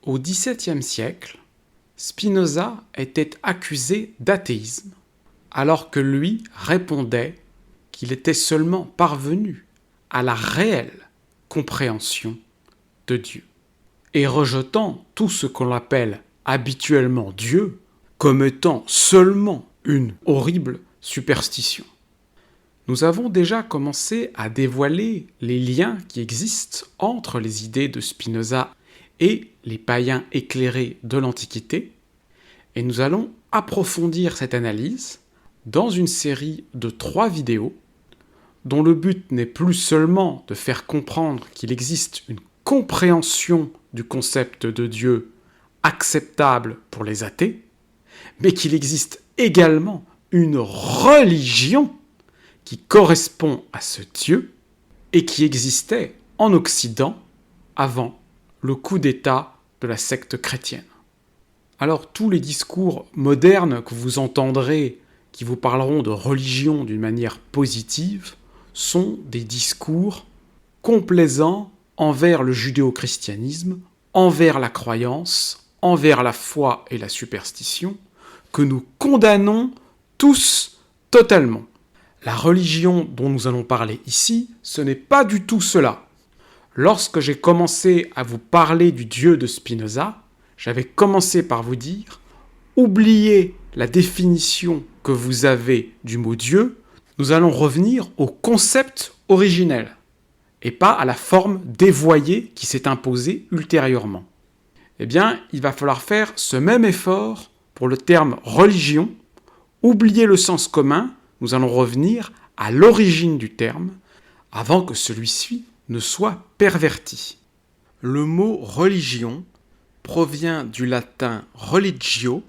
Au XVIIe siècle, Spinoza était accusé d'athéisme, alors que lui répondait qu'il était seulement parvenu à la réelle compréhension de Dieu, et rejetant tout ce qu'on appelle habituellement Dieu comme étant seulement une horrible superstition. Nous avons déjà commencé à dévoiler les liens qui existent entre les idées de Spinoza et les païens éclairés de l'Antiquité, et nous allons approfondir cette analyse dans une série de 3 vidéos dont le but n'est plus seulement de faire comprendre qu'il existe une compréhension du concept de Dieu acceptable pour les athées, mais qu'il existe également une religion qui correspond à ce Dieu et qui existait en Occident avant le coup d'État de la secte chrétienne. Alors tous les discours modernes que vous entendrez qui vous parleront de religion d'une manière positive sont des discours complaisants envers le judéo-christianisme, envers la croyance, envers la foi et la superstition, que nous condamnons tous totalement. La religion dont nous allons parler ici, ce n'est pas du tout cela. Lorsque j'ai commencé à vous parler du Dieu de Spinoza, j'avais commencé par vous dire « Oubliez la définition que vous avez du mot Dieu, nous allons revenir au concept originel et pas à la forme dévoyée qui s'est imposée ultérieurement. » Eh bien, il va falloir faire ce même effort pour le terme religion, oublier le sens commun, nous allons revenir à l'origine du terme avant que celui-ci ne soit perverti. Le mot religion provient du latin religio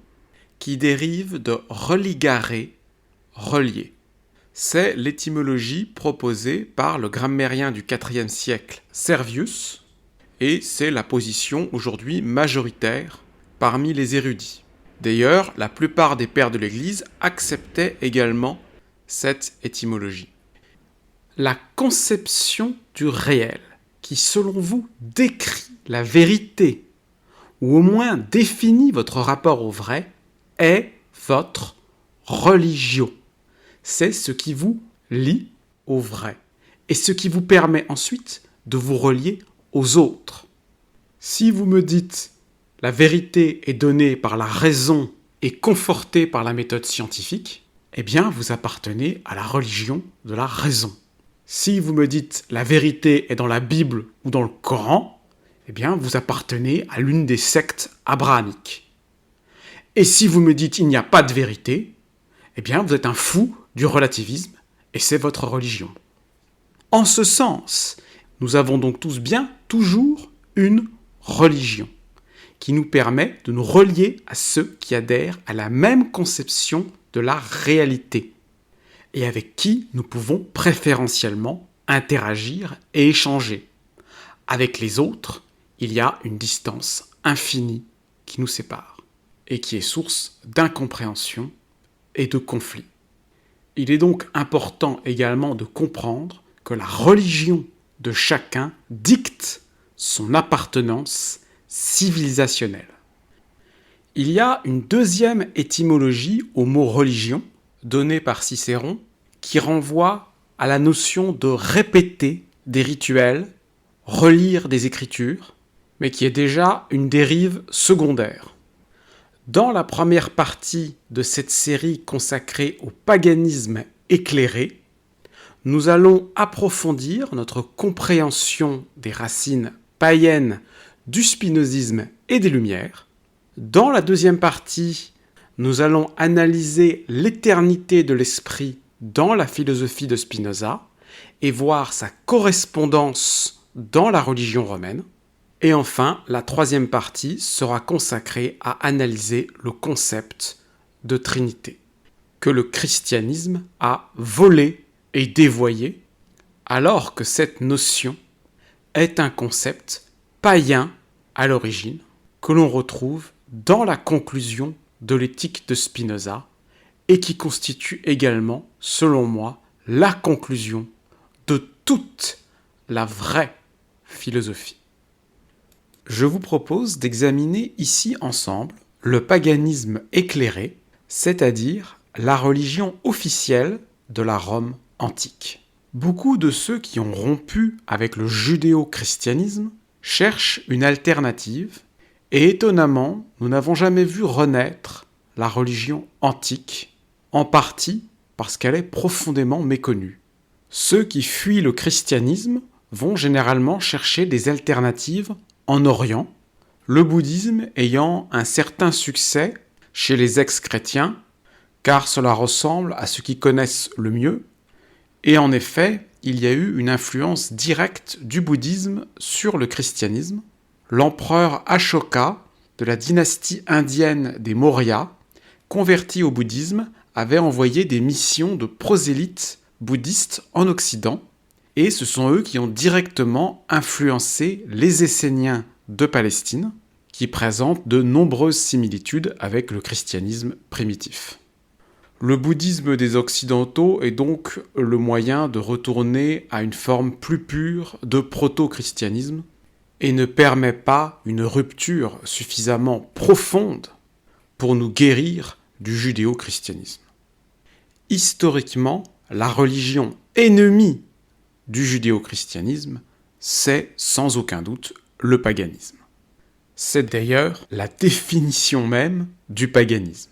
qui dérive de religare, relier. C'est l'étymologie proposée par le grammairien du IVe siècle Servius et c'est la position aujourd'hui majoritaire parmi les érudits. D'ailleurs, la plupart des pères de l'Église acceptaient également cette étymologie. La conception du réel, qui selon vous décrit la vérité, ou au moins définit votre rapport au vrai, est votre religio. C'est ce qui vous lie au vrai, et ce qui vous permet ensuite de vous relier aux autres. Si vous me dites « la vérité est donnée par la raison et confortée par la méthode scientifique », eh bien vous appartenez à la religion de la raison. Si vous me dites « la vérité est dans la Bible ou dans le Coran », eh bien vous appartenez à l'une des sectes abrahamiques. Et si vous me dites « il n'y a pas de vérité », eh bien vous êtes un fou du relativisme et c'est votre religion. En ce sens, nous avons donc tous bien toujours une religion qui nous permet de nous relier à ceux qui adhèrent à la même conception de la réalité et avec qui nous pouvons préférentiellement interagir et échanger. Avec les autres, il y a une distance infinie qui nous sépare et qui est source d'incompréhension et de conflits. Il est donc important également de comprendre que la religion de chacun dicte son appartenance civilisationnelle. Il y a une deuxième étymologie au mot religion, donnée par Cicéron, qui renvoie à la notion de répéter des rituels, relire des écritures, mais qui est déjà une dérive secondaire. Dans la première partie de cette série consacrée au paganisme éclairé, nous allons approfondir notre compréhension des racines païennes du spinozisme et des Lumières. Dans la deuxième partie, nous allons analyser l'éternité de l'esprit dans la philosophie de Spinoza et voir sa correspondance dans la religion romaine. Et enfin, la troisième partie sera consacrée à analyser le concept de Trinité, que le christianisme a volé et dévoyé, alors que cette notion est un concept païen à l'origine, que l'on retrouve dans la conclusion de l'éthique de Spinoza, et qui constitue également, selon moi, la conclusion de toute la vraie philosophie. je vous propose d'examiner ici ensemble le paganisme éclairé, c'est-à-dire la religion officielle de la Rome antique. Beaucoup de ceux qui ont rompu avec le judéo-christianisme cherchent une alternative, et étonnamment, nous n'avons jamais vu renaître la religion antique, en partie parce qu'elle est profondément méconnue. Ceux qui fuient le christianisme vont généralement chercher des alternatives en Orient, le bouddhisme ayant un certain succès chez les ex-chrétiens, car cela ressemble à ce qu'ils connaissent le mieux, et en effet, il y a eu une influence directe du bouddhisme sur le christianisme. L'empereur Ashoka de la dynastie indienne des Maurya, converti au bouddhisme, avait envoyé des missions de prosélytes bouddhistes en Occident, et ce sont eux qui ont directement influencé les Esséniens de Palestine, qui présentent de nombreuses similitudes avec le christianisme primitif. Le bouddhisme des Occidentaux est donc le moyen de retourner à une forme plus pure de proto-christianisme et ne permet pas une rupture suffisamment profonde pour nous guérir du judéo-christianisme. Historiquement, la religion ennemie du judéo-christianisme, c'est sans aucun doute le paganisme. C'est d'ailleurs la définition même du paganisme.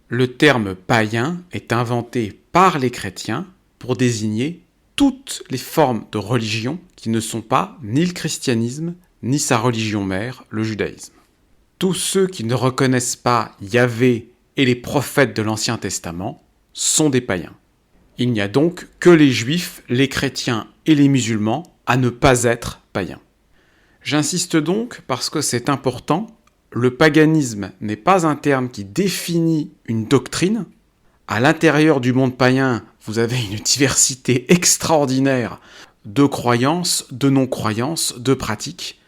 Le terme païen est inventé par les chrétiens pour désigner toutes les formes de religion qui ne sont pas ni le christianisme, ni sa religion mère, le judaïsme. Tous ceux qui ne reconnaissent pas Yahvé et les prophètes de l'Ancien Testament sont des païens. Il n'y a donc que les juifs, les chrétiens et les musulmans à ne pas être païens. J'insiste donc parce que c'est important. Le paganisme n'est pas un terme qui définit une doctrine. À l'intérieur du monde païen, vous avez une diversité extraordinaire de croyances, de non-croyances, de pratiques.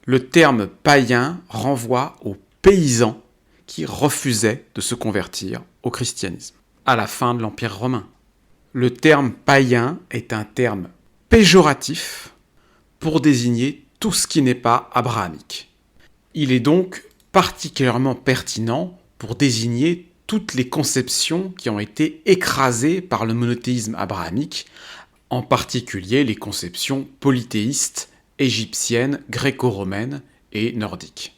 Le terme païen renvoie aux paysans qui refusaient de se convertir au christianisme à la fin de l'Empire romain. Le terme païen est un terme péjoratif pour désigner tout ce qui n'est pas abrahamique. Il est donc particulièrement pertinent pour désigner toutes les conceptions qui ont été écrasées par le monothéisme abrahamique, en particulier les conceptions polythéistes, égyptiennes, gréco-romaines et nordiques.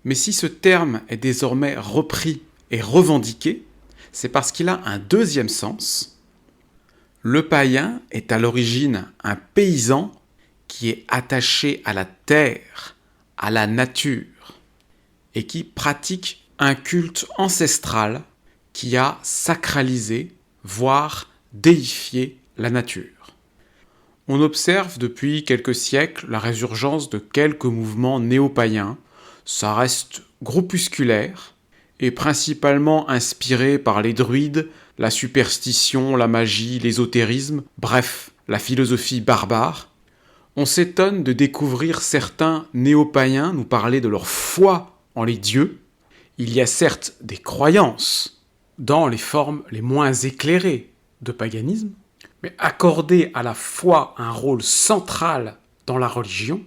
Mais si ce terme est désormais repris et revendiqué, c'est parce qu'il a un deuxième sens. Le païen est à l'origine un paysan qui est attaché à la terre, à la nature, et qui pratique un culte ancestral qui a sacralisé, voire déifié la nature. On observe depuis quelques siècles la résurgence de quelques mouvements néo-païens. Ça reste groupusculaire et principalement inspiré par les druides, la superstition, la magie, l'ésotérisme, bref, la philosophie barbare. On s'étonne de découvrir certains néo-païens nous parler de leur foi en les dieux. Il y a certes des croyances dans les formes les moins éclairées de paganisme, mais accorder à la foi un rôle central dans la religion,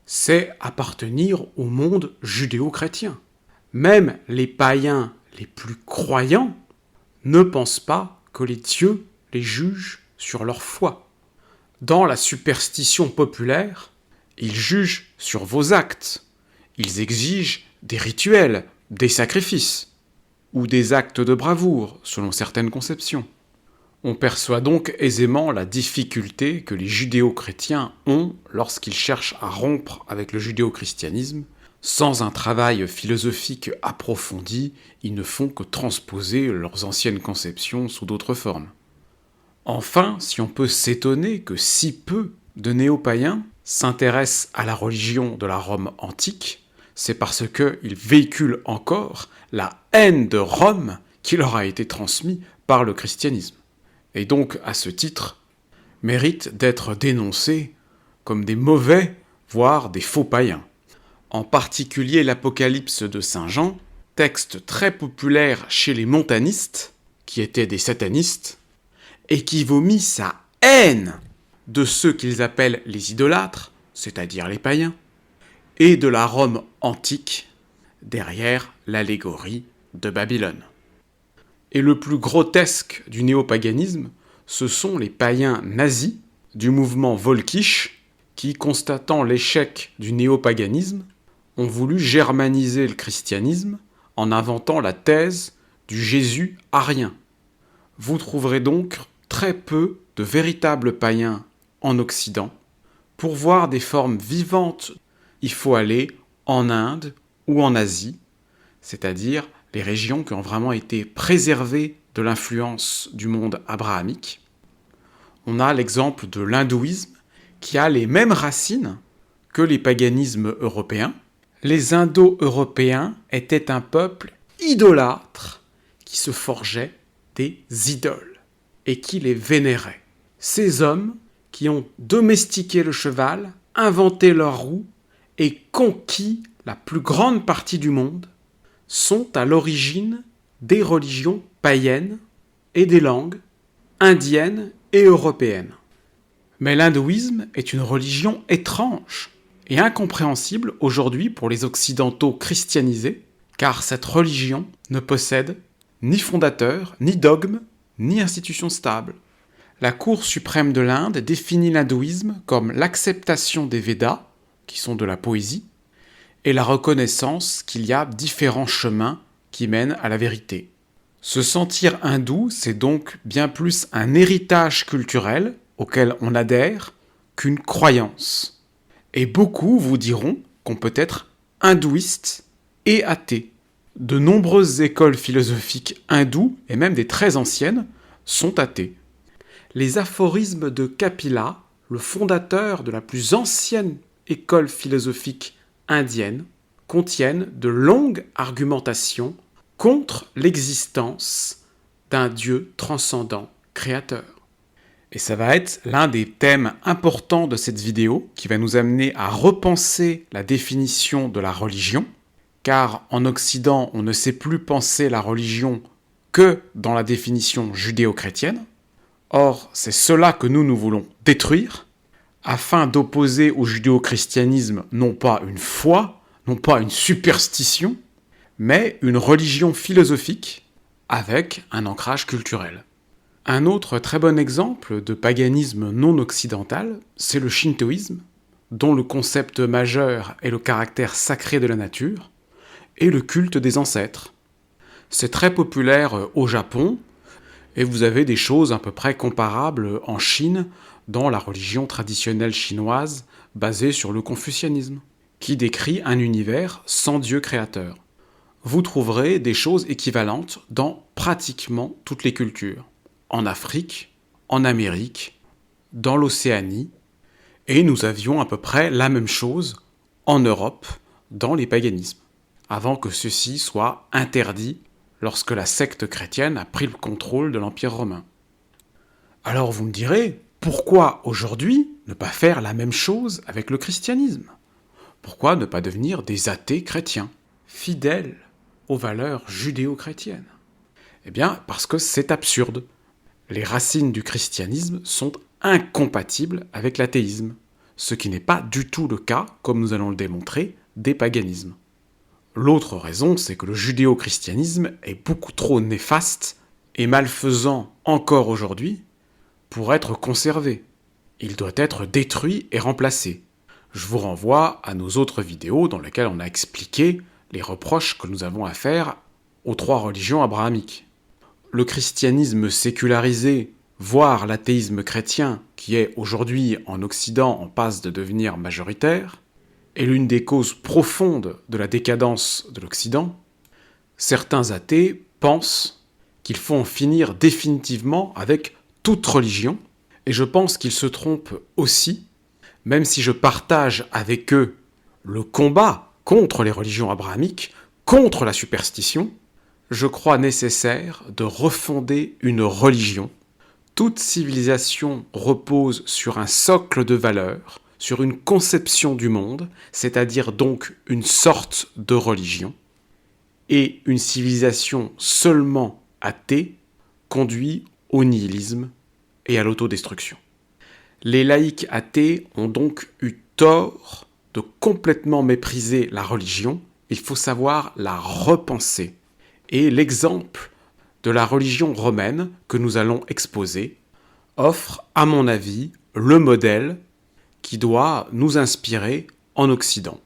c'est appartenir au monde judéo-chrétien. Même les païens les plus croyants ne pensent pas que les dieux les jugent sur leur foi. Dans la superstition populaire, ils jugent sur vos actes. Ils exigent des rituels, des sacrifices, ou des actes de bravoure, selon certaines conceptions. On perçoit donc aisément la difficulté que les judéo-chrétiens ont lorsqu'ils cherchent à rompre avec le judéo-christianisme. Sans un travail philosophique approfondi, ils ne font que transposer leurs anciennes conceptions sous d'autres formes. Enfin, si on peut s'étonner que si peu de néo-païens s'intéressent à la religion de la Rome antique, c'est parce qu'ils véhiculent encore la haine de Rome qui leur a été transmise par le christianisme. Et donc, à ce titre, méritent d'être dénoncés comme des mauvais, voire des faux païens. En particulier l'Apocalypse de Saint Jean, texte très populaire chez les montanistes, qui étaient des satanistes, et qui vomit sa haine de ceux qu'ils appellent les idolâtres, c'est-à-dire les païens, et de la Rome antique, derrière l'allégorie de Babylone. Et le plus grotesque du néopaganisme, ce sont les païens nazis du mouvement Völkisch qui, constatant l'échec du néopaganisme, ont voulu germaniser le christianisme en inventant la thèse du Jésus arien. Vous trouverez donc très peu de véritables païens en Occident. Pour voir des formes vivantes, il faut aller en Inde ou en Asie, c'est-à-dire les régions qui ont vraiment été préservées de l'influence du monde abrahamique. On a l'exemple de l'hindouisme qui a les mêmes racines que les paganismes européens. Les Indo-Européens étaient un peuple idolâtre qui se forgeait des idoles et qui les vénérait. Ces hommes qui ont domestiqué le cheval, inventé leur roue et conquis la plus grande partie du monde, sont à l'origine des religions païennes et des langues indiennes et européennes. Mais l'hindouisme est une religion étrange et incompréhensible aujourd'hui pour les occidentaux christianisés, car cette religion ne possède ni fondateur, ni dogme, ni institution stable. La Cour suprême de l'Inde définit l'hindouisme comme l'acceptation des Védas, qui sont de la poésie, et la reconnaissance qu'il y a différents chemins qui mènent à la vérité. Se sentir hindou, c'est donc bien plus un héritage culturel auquel on adhère qu'une croyance. Et beaucoup vous diront qu'on peut être hindouiste et athée. De nombreuses écoles philosophiques hindoues, et même des très anciennes, sont athées. Les aphorismes de Kapila, le fondateur de la plus ancienne école philosophique indienne, contiennent de longues argumentations contre l'existence d'un Dieu transcendant, créateur. Et ça va être l'un des thèmes importants de cette vidéo qui va nous amener à repenser la définition de la religion, car en Occident, on ne sait plus penser la religion que dans la définition judéo-chrétienne. Or, c'est cela que nous voulons détruire, afin d'opposer au judéo-christianisme non pas une foi, non pas une superstition, mais une religion philosophique avec un ancrage culturel. Un autre très bon exemple de paganisme non occidental, c'est le shintoïsme, dont le concept majeur est le caractère sacré de la nature, et le culte des ancêtres. C'est très populaire au Japon, et vous avez des choses à peu près comparables en Chine, dans la religion traditionnelle chinoise basée sur le confucianisme, qui décrit un univers sans Dieu créateur. Vous trouverez des choses équivalentes dans pratiquement toutes les cultures. En Afrique, en Amérique, dans l'Océanie, et nous avions à peu près la même chose en Europe, dans les paganismes, avant que ceci soit interdit lorsque la secte chrétienne a pris le contrôle de l'Empire romain. Alors vous me direz, pourquoi aujourd'hui ne pas faire la même chose avec le christianisme ? Pourquoi ne pas devenir des athées chrétiens, fidèles aux valeurs judéo-chrétiennes ? Eh bien, parce que c'est absurde. Les racines du christianisme sont incompatibles avec l'athéisme, ce qui n'est pas du tout le cas, comme nous allons le démontrer, des paganismes. L'autre raison, c'est que le judéo-christianisme est beaucoup trop néfaste et malfaisant encore aujourd'hui pour être conservé. Il doit être détruit et remplacé. Je vous renvoie à nos autres vidéos dans lesquelles on a expliqué les reproches que nous avons à faire aux trois religions abrahamiques. Le christianisme sécularisé, voire l'athéisme chrétien, qui est aujourd'hui en Occident en passe de devenir majoritaire, est l'une des causes profondes de la décadence de l'Occident. Certains athées pensent qu'il faut en finir définitivement avec toute religion, et je pense qu'ils se trompent aussi, même si je partage avec eux le combat contre les religions abrahamiques, contre la superstition. Je crois nécessaire de refonder une religion. Toute civilisation repose sur un socle de valeurs, sur une conception du monde, c'est-à-dire donc une sorte de religion. Et une civilisation seulement athée conduit au nihilisme et à l'autodestruction. Les laïcs athées ont donc eu tort de complètement mépriser la religion, il faut savoir la repenser. Et l'exemple de la religion romaine que nous allons exposer offre, à mon avis, le modèle qui doit nous inspirer en Occident.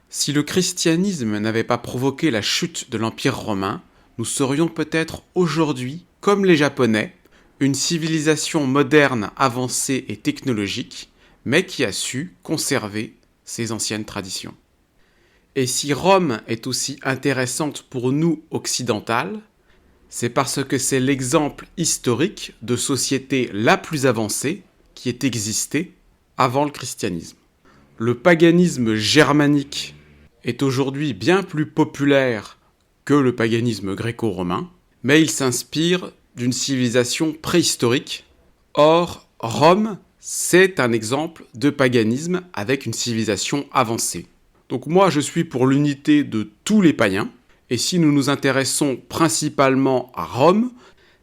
Si le christianisme n'avait pas provoqué la chute de l'Empire romain, nous serions peut-être aujourd'hui, comme les Japonais, une civilisation moderne, avancée et technologique, mais qui a su conserver ses anciennes traditions. Et si Rome est aussi intéressante pour nous occidentales, c'est parce que c'est l'exemple historique de société la plus avancée qui ait existé avant le christianisme. Le paganisme germanique est aujourd'hui bien plus populaire que le paganisme gréco-romain, mais il s'inspire d'une civilisation préhistorique. Or, Rome, c'est un exemple de paganisme avec une civilisation avancée. Donc moi, je suis pour l'unité de tous les païens, et si nous nous intéressons principalement à Rome,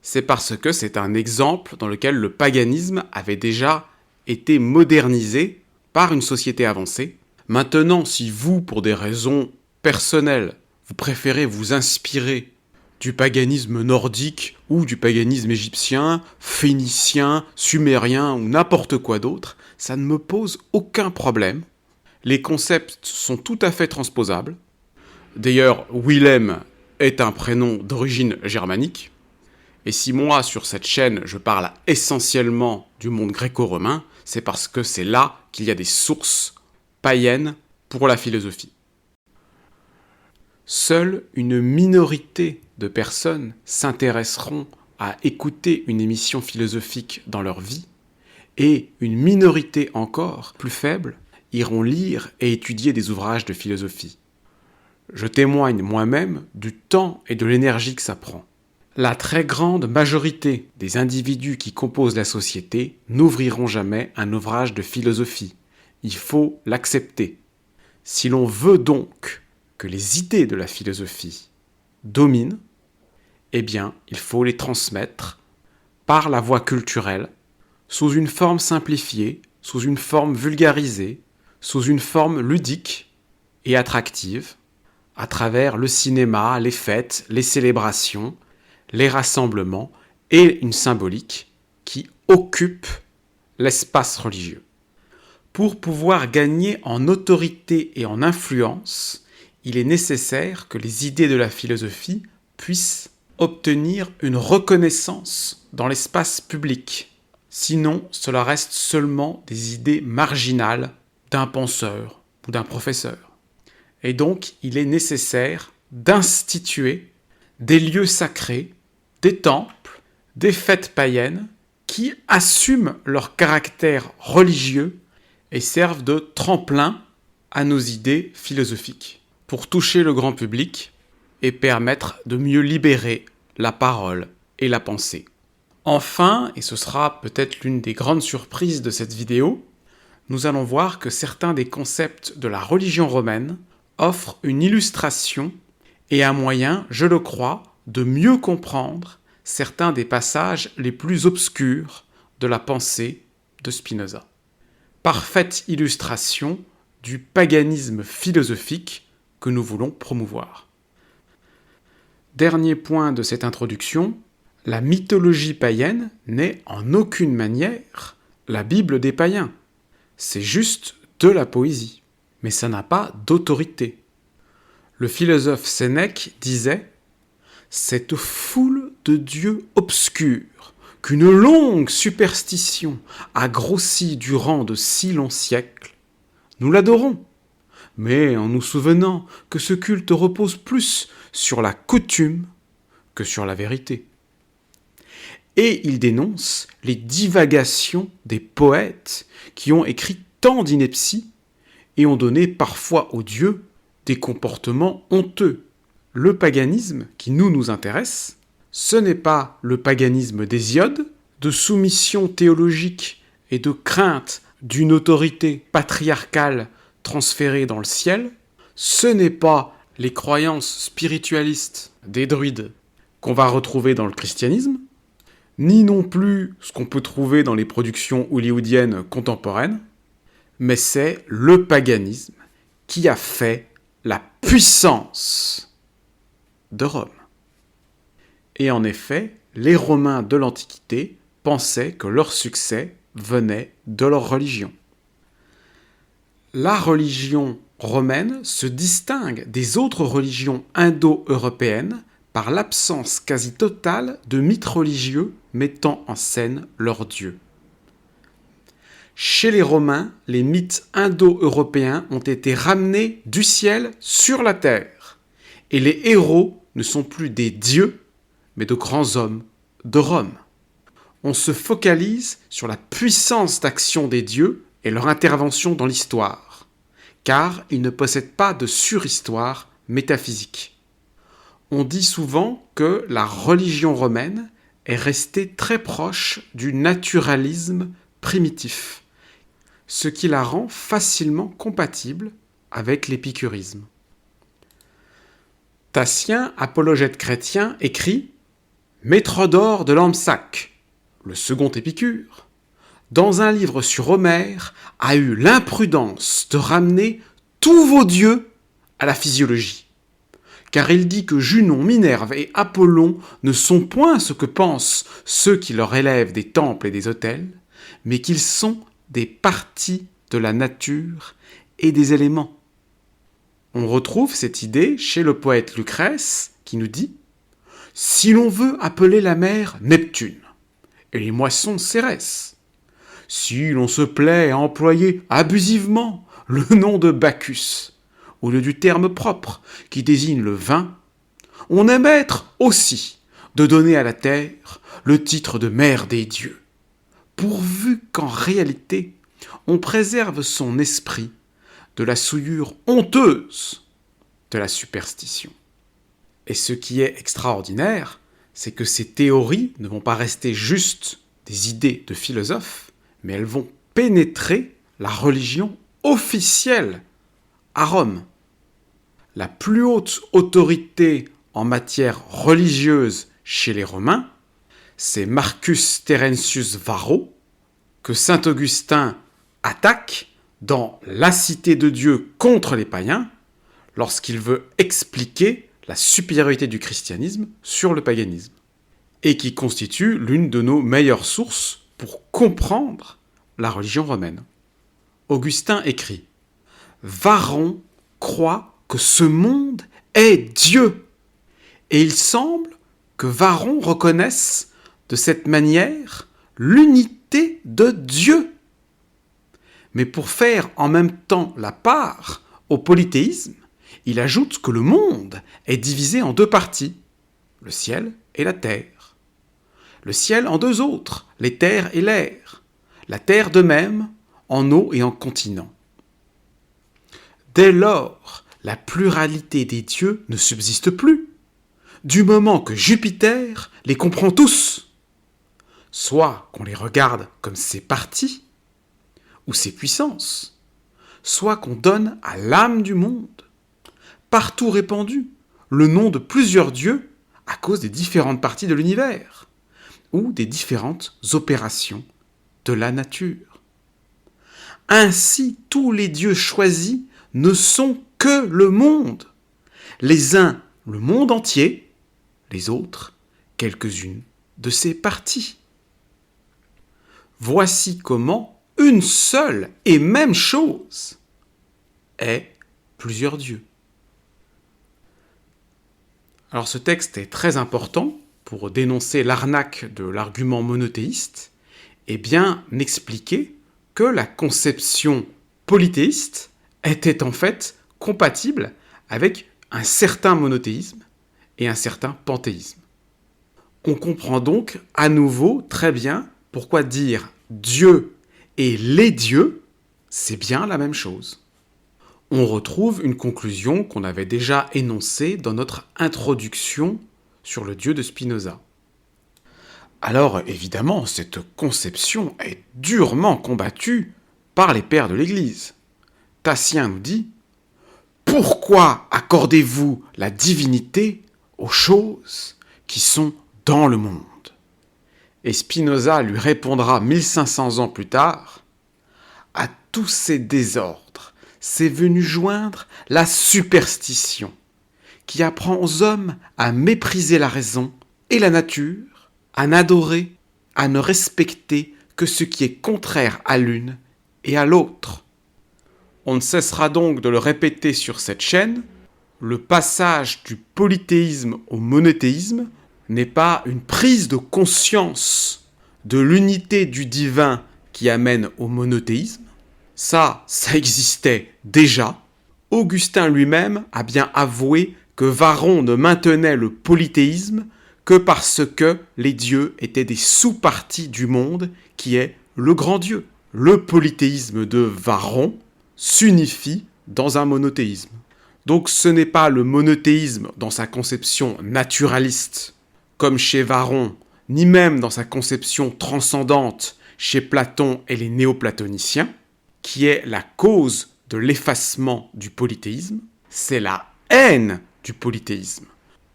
c'est parce que c'est un exemple dans lequel le paganisme avait déjà été modernisé par une société avancée. Maintenant, si vous, pour des raisons personnelles, vous préférez vous inspirer du paganisme nordique ou du paganisme égyptien, phénicien, sumérien ou n'importe quoi d'autre, ça ne me pose aucun problème. Les concepts sont tout à fait transposables. D'ailleurs, Willem est un prénom d'origine germanique. Et si moi, sur cette chaîne, je parle essentiellement du monde gréco-romain, c'est parce que c'est là qu'il y a des sources païennes pour la philosophie. Seule une minorité de personnes s'intéresseront à écouter une émission philosophique dans leur vie, et une minorité encore, plus faible, iront lire et étudier des ouvrages de philosophie. Je témoigne moi-même du temps et de l'énergie que ça prend. La très grande majorité des individus qui composent la société n'ouvriront jamais un ouvrage de philosophie. Il faut l'accepter. Si l'on veut donc que les idées de la philosophie dominent, eh bien, il faut les transmettre par la voie culturelle, sous une forme simplifiée, sous une forme vulgarisée, sous une forme ludique et attractive, à travers le cinéma, les fêtes, les célébrations, les rassemblements et une symbolique qui occupe l'espace religieux. Pour pouvoir gagner en autorité et en influence, il est nécessaire que les idées de la philosophie puissent obtenir une reconnaissance dans l'espace public. Sinon, cela reste seulement des idées marginales d'un penseur ou d'un professeur. Et donc, il est nécessaire d'instituer des lieux sacrés, des temples, des fêtes païennes qui assument leur caractère religieux et servent de tremplin à nos idées philosophiques pour toucher le grand public et permettre de mieux libérer la parole et la pensée. Enfin, et ce sera peut-être l'une des grandes surprises de cette vidéo, nous allons voir que certains des concepts de la religion romaine offrent une illustration et un moyen, je le crois, de mieux comprendre certains des passages les plus obscurs de la pensée de Spinoza. Parfaite illustration du paganisme philosophique que nous voulons promouvoir. Dernier point de cette introduction, la mythologie païenne n'est en aucune manière la Bible des païens. C'est juste de la poésie, mais ça n'a pas d'autorité. Le philosophe Sénèque disait « Cette foule de dieux obscurs qu'une longue superstition a grossi durant de si longs siècles, nous l'adorons, mais en nous souvenant que ce culte repose plus sur la coutume que sur la vérité. » Et il dénonce les divagations des poètes qui ont écrit tant d'inepties et ont donné parfois aux dieux des comportements honteux. Le paganisme qui nous intéresse, ce n'est pas le paganisme d'Hésiode, de soumission théologique et de crainte d'une autorité patriarcale transférée dans le ciel, ce n'est pas les croyances spiritualistes des druides qu'on va retrouver dans le christianisme, ni non plus ce qu'on peut trouver dans les productions hollywoodiennes contemporaines, mais c'est le paganisme qui a fait la puissance de Rome. Et en effet, les Romains de l'Antiquité pensaient que leur succès venait de leur religion. La religion romaine se distingue des autres religions indo-européennes par l'absence quasi totale de mythes religieux mettant en scène leurs dieux. Chez les Romains, les mythes indo-européens ont été ramenés du ciel sur la terre, et les héros ne sont plus des dieux, mais de grands hommes de Rome. On se focalise sur la puissance d'action des dieux et leur intervention dans l'histoire, car ils ne possèdent pas de surhistoire métaphysique. On dit souvent que la religion romaine est restée très proche du naturalisme primitif, ce qui la rend facilement compatible avec l'épicurisme. Tatien, apologète chrétien, écrit « Métrodore de Lampsaque, le second Épicure, dans un livre sur Homère, a eu l'imprudence de ramener tous vos dieux à la physiologie. Car il dit que Junon, Minerve et Apollon ne sont point ce que pensent ceux qui leur élèvent des temples et des autels, mais qu'ils sont des parties de la nature et des éléments. » On retrouve cette idée chez le poète Lucrèce qui nous dit « Si l'on veut appeler la mer Neptune, et les moissons Cérès, si l'on se plaît à employer abusivement le nom de Bacchus, au lieu du terme propre qui désigne le vin, on aime être aussi de donner à la terre le titre de mère des dieux, pourvu qu'en réalité on préserve son esprit de la souillure honteuse de la superstition. » Et ce qui est extraordinaire, c'est que ces théories ne vont pas rester juste des idées de philosophes, mais elles vont pénétrer la religion officielle à Rome. La plus haute autorité en matière religieuse chez les Romains, c'est Marcus Terentius Varro, que saint Augustin attaque dans La Cité de Dieu contre les païens, lorsqu'il veut expliquer la supériorité du christianisme sur le paganisme, et qui constitue l'une de nos meilleures sources pour comprendre la religion romaine. Augustin écrit « Varron croit que ce monde est Dieu, et il semble que Varron reconnaisse de cette manière l'unité de Dieu. Mais pour faire en même temps la part au polythéisme, il ajoute que le monde est divisé en deux parties, le ciel et la terre. Le ciel en deux autres, les terres et l'air. La terre de même, en eau et en continent. Dès lors, la pluralité des dieux ne subsiste plus, du moment que Jupiter les comprend tous. Soit qu'on les regarde comme ses parties, ou ses puissances, soit qu'on donne à l'âme du monde, partout répandu, le nom de plusieurs dieux à cause des différentes parties de l'univers, ou des différentes opérations de la nature. Ainsi, tous les dieux choisis ne sont que le monde. Les uns, le monde entier, les autres, quelques-unes de ses parties. Voici comment une seule et même chose est plusieurs dieux. Alors ce texte est très important pour dénoncer l'arnaque de l'argument monothéiste et bien expliquer que la conception polythéiste était en fait compatible avec un certain monothéisme et un certain panthéisme. On comprend donc à nouveau très bien pourquoi dire Dieu et les dieux, c'est bien la même chose. On retrouve une conclusion qu'on avait déjà énoncée dans notre introduction sur le Dieu de Spinoza. Alors évidemment, cette conception est durement combattue par les pères de l'Église. Tatien nous dit « Pourquoi accordez-vous la divinité aux choses qui sont dans le monde ?» Et Spinoza lui répondra 1500 ans plus tard « À tous ces désordres, c'est venu joindre la superstition, qui apprend aux hommes à mépriser la raison et la nature, à n'adorer, à ne respecter que ce qui est contraire à l'une et à l'autre. On ne cessera donc de le répéter sur cette chaîne, le passage du polythéisme au monothéisme n'est pas une prise de conscience de l'unité du divin qui amène au monothéisme. Ça existait déjà. Augustin lui-même a bien avoué que Varron ne maintenait le polythéisme que parce que les dieux étaient des sous-parties du monde qui est le grand Dieu. Le polythéisme de Varron s'unifie dans un monothéisme. Donc ce n'est pas le monothéisme dans sa conception naturaliste, comme chez Varron, ni même dans sa conception transcendante chez Platon et les néoplatoniciens, qui est la cause de l'effacement du polythéisme, c'est la haine du polythéisme,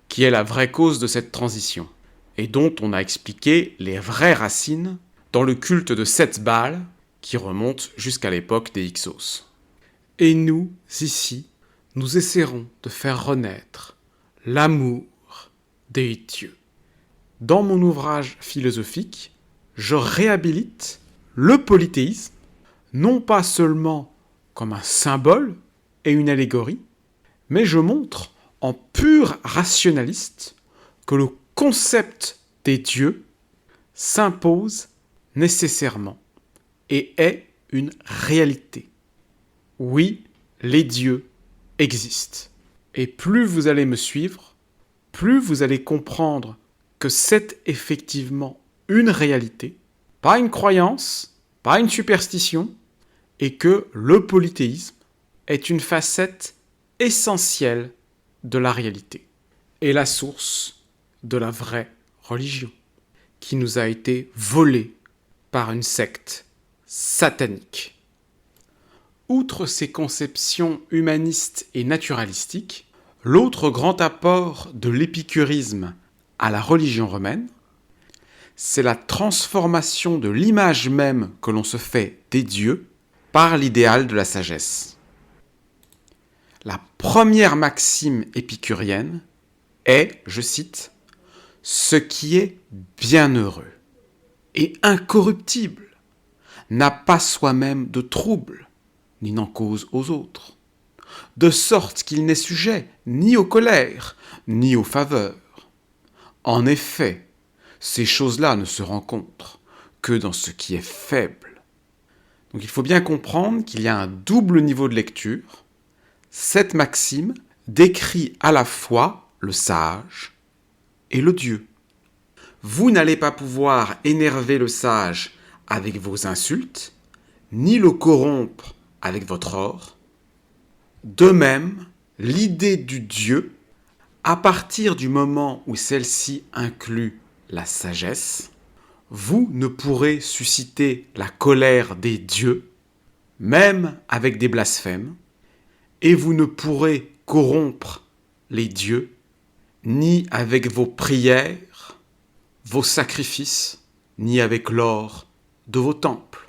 qui est la vraie cause de cette transition, et dont on a expliqué les vraies racines dans le culte de Seth Baal, qui remonte jusqu'à l'époque des Hyksos. Et nous, ici, nous essaierons de faire renaître l'amour des dieux. Dans mon ouvrage philosophique, je réhabilite le polythéisme, non pas seulement comme un symbole et une allégorie, mais je montre en pur rationaliste que le concept des dieux s'impose nécessairement et est une réalité. Oui, les dieux existent. Et plus vous allez me suivre, plus vous allez comprendre que c'est effectivement une réalité, pas une croyance, pas une superstition, et que le polythéisme est une facette essentielle de la réalité et la source de la vraie religion, qui nous a été volée par une secte satanique. Outre ces conceptions humanistes et naturalistiques, l'autre grand apport de l'épicurisme à la religion romaine, c'est la transformation de l'image même que l'on se fait des dieux par l'idéal de la sagesse. La première maxime épicurienne est, je cite, « Ce qui est bienheureux et incorruptible n'a pas soi-même de trouble, ni n'en cause aux autres, de sorte qu'il n'est sujet ni aux colères, ni aux faveurs. En effet, ces choses-là ne se rencontrent que dans ce qui est faible. » Donc il faut bien comprendre qu'il y a un double niveau de lecture. Cette maxime décrit à la fois le sage et le Dieu. Vous n'allez pas pouvoir énerver le sage avec vos insultes, ni le corrompre avec votre or. De même, l'idée du Dieu, à partir du moment où celle-ci inclut la sagesse, vous ne pourrez susciter la colère des dieux, même avec des blasphèmes, et vous ne pourrez corrompre les dieux, ni avec vos prières, vos sacrifices, ni avec l'or de vos temples.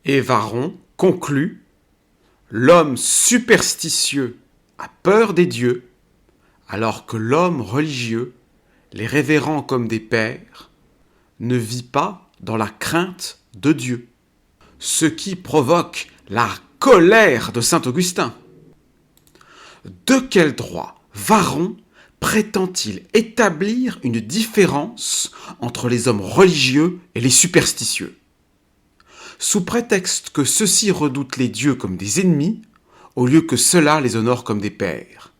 Et Varron conclut « L'homme superstitieux a peur des dieux, alors que l'homme religieux, les révérant comme des pères, ne vit pas dans la crainte de Dieu. » Ce qui provoque la colère de saint Augustin. De quel droit Varron prétend-il établir une différence entre les hommes religieux et les superstitieux? Sous prétexte que ceux-ci redoutent les dieux comme des ennemis, au lieu que ceux-là les honorent comme des pères,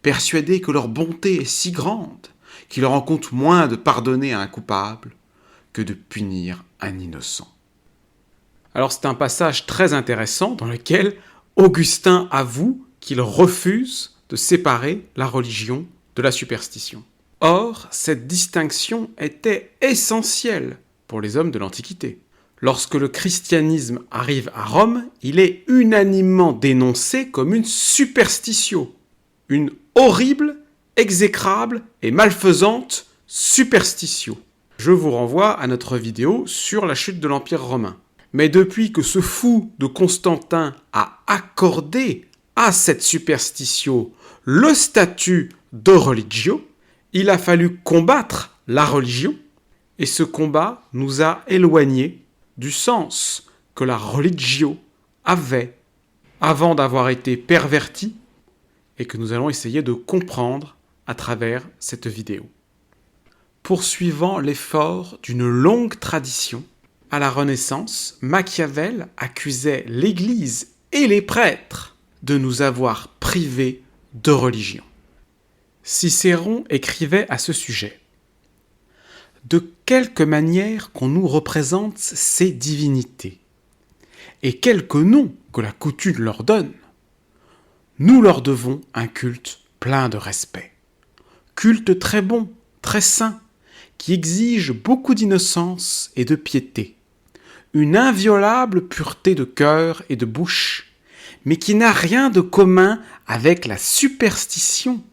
persuadés que leur bonté est si grande qu'il leur en compte moins de pardonner à un coupable que de punir un innocent. Alors c'est un passage très intéressant dans lequel Augustin avoue qu'il refuse de séparer la religion de la superstition. Or, cette distinction était essentielle pour les hommes de l'Antiquité. Lorsque le christianisme arrive à Rome, il est unanimement dénoncé comme une superstitio, une horrible, exécrable et malfaisante superstitio. Je vous renvoie à notre vidéo sur la chute de l'Empire romain. Mais depuis que ce fou de Constantin a accordé à cette superstitio le statut de religio, il a fallu combattre la religion, et ce combat nous a éloignés du sens que la religio avait avant d'avoir été perverti et que nous allons essayer de comprendre à travers cette vidéo. Poursuivant l'effort d'une longue tradition, à la Renaissance, Machiavel accusait l'Église et les prêtres de nous avoir privés de religion. Cicéron écrivait à ce sujet : « De quelque manière qu'on nous représente ces divinités, et quelque nom que la coutume leur donne, nous leur devons un culte plein de respect. Culte très bon, très saint, qui exige beaucoup d'innocence et de piété, une inviolable pureté de cœur et de bouche, mais qui n'a rien de commun avec la superstition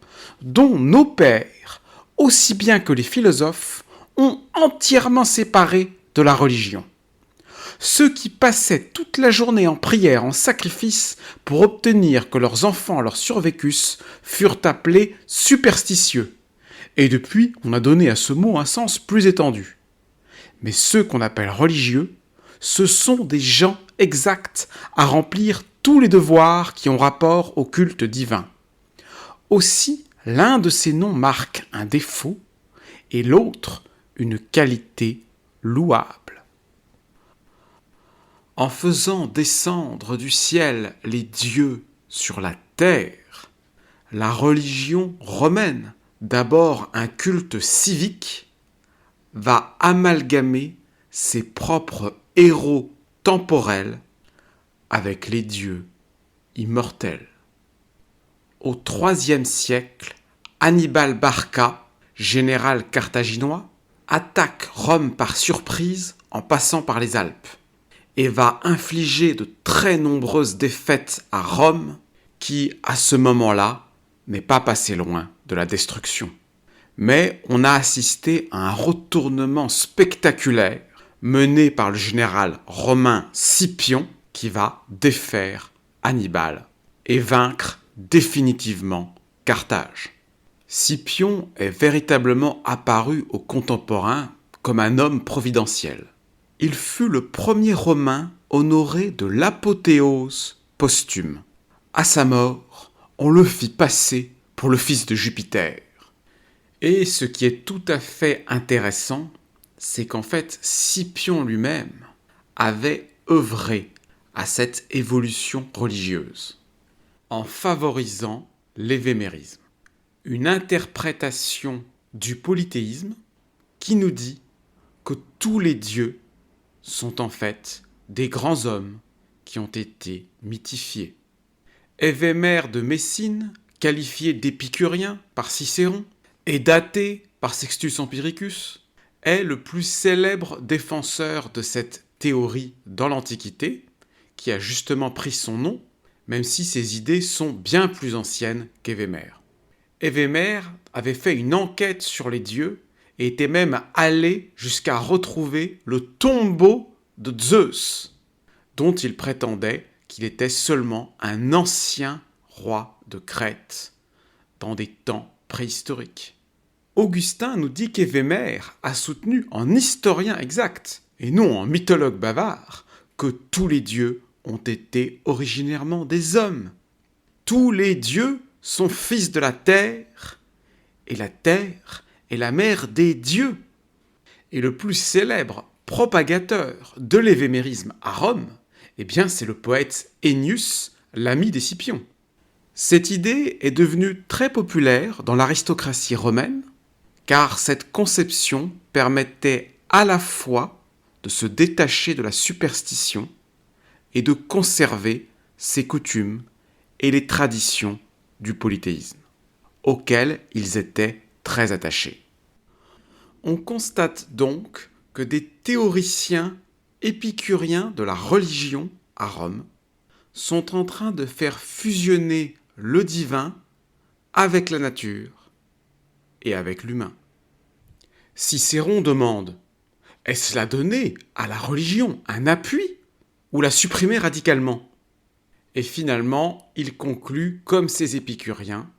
dont nos pères, aussi bien que les philosophes, ont entièrement séparé de la religion. Ceux qui passaient toute la journée en prière, en sacrifice, pour obtenir que leurs enfants leur survécussent, furent appelés superstitieux. Et depuis, on a donné à ce mot un sens plus étendu. Mais ceux qu'on appelle religieux, ce sont des gens exacts à remplir tous les devoirs qui ont rapport au culte divin. Aussi, l'un de ces noms marque un défaut et l'autre une qualité louable. En faisant descendre du ciel les dieux sur la terre, la religion romaine, d'abord un culte civique, va amalgamer ses propres héros temporels avec les dieux immortels. Au IIIe siècle, Hannibal Barca, général carthaginois, attaque Rome par surprise en passant par les Alpes et va infliger de très nombreuses défaites à Rome qui, à ce moment-là, n'est pas passé loin de la destruction. Mais on a assisté à un retournement spectaculaire mené par le général romain Scipion qui va défaire Hannibal et vaincre définitivement Carthage. Scipion est véritablement apparu aux contemporains comme un homme providentiel. Il fut le premier Romain honoré de l'apothéose posthume. À sa mort, on le fit passer pour le fils de Jupiter. Et ce qui est tout à fait intéressant, c'est qu'en fait, Scipion lui-même avait œuvré à cette évolution religieuse en favorisant l'évémérisme, une interprétation du polythéisme qui nous dit que tous les dieux sont en fait des grands hommes qui ont été mythifiés. Évémère de Messine, qualifié d'épicurien par Cicéron et daté par Sextus Empiricus, est le plus célèbre défenseur de cette théorie dans l'Antiquité, qui a justement pris son nom, même si ses idées sont bien plus anciennes qu'Évémère. Évémère avait fait une enquête sur les dieux et était même allé jusqu'à retrouver le tombeau de Zeus, dont il prétendait qu'il était seulement un ancien roi de Crète, dans des temps préhistoriques. Augustin nous dit qu'Évémère a soutenu en historien exact, et non en mythologue bavard, que tous les dieux ont été originairement des hommes. Tous les dieux sont fils de la terre, et la terre est la mère des dieux. Et le plus célèbre propagateur de l'évémérisme à Rome, eh bien c'est le poète Ennius, l'ami des Scipions. Cette idée est devenue très populaire dans l'aristocratie romaine, car cette conception permettait à la fois de se détacher de la superstition et de conserver ses coutumes et les traditions du polythéisme, auxquelles ils étaient très attachés. On constate donc que des théoriciens épicuriens de la religion à Rome sont en train de faire fusionner le divin avec la nature et avec l'humain. Cicéron demande : est-ce là donner à la religion un appui ou la supprimer radicalement. Et finalement, il conclut comme ces épicuriens,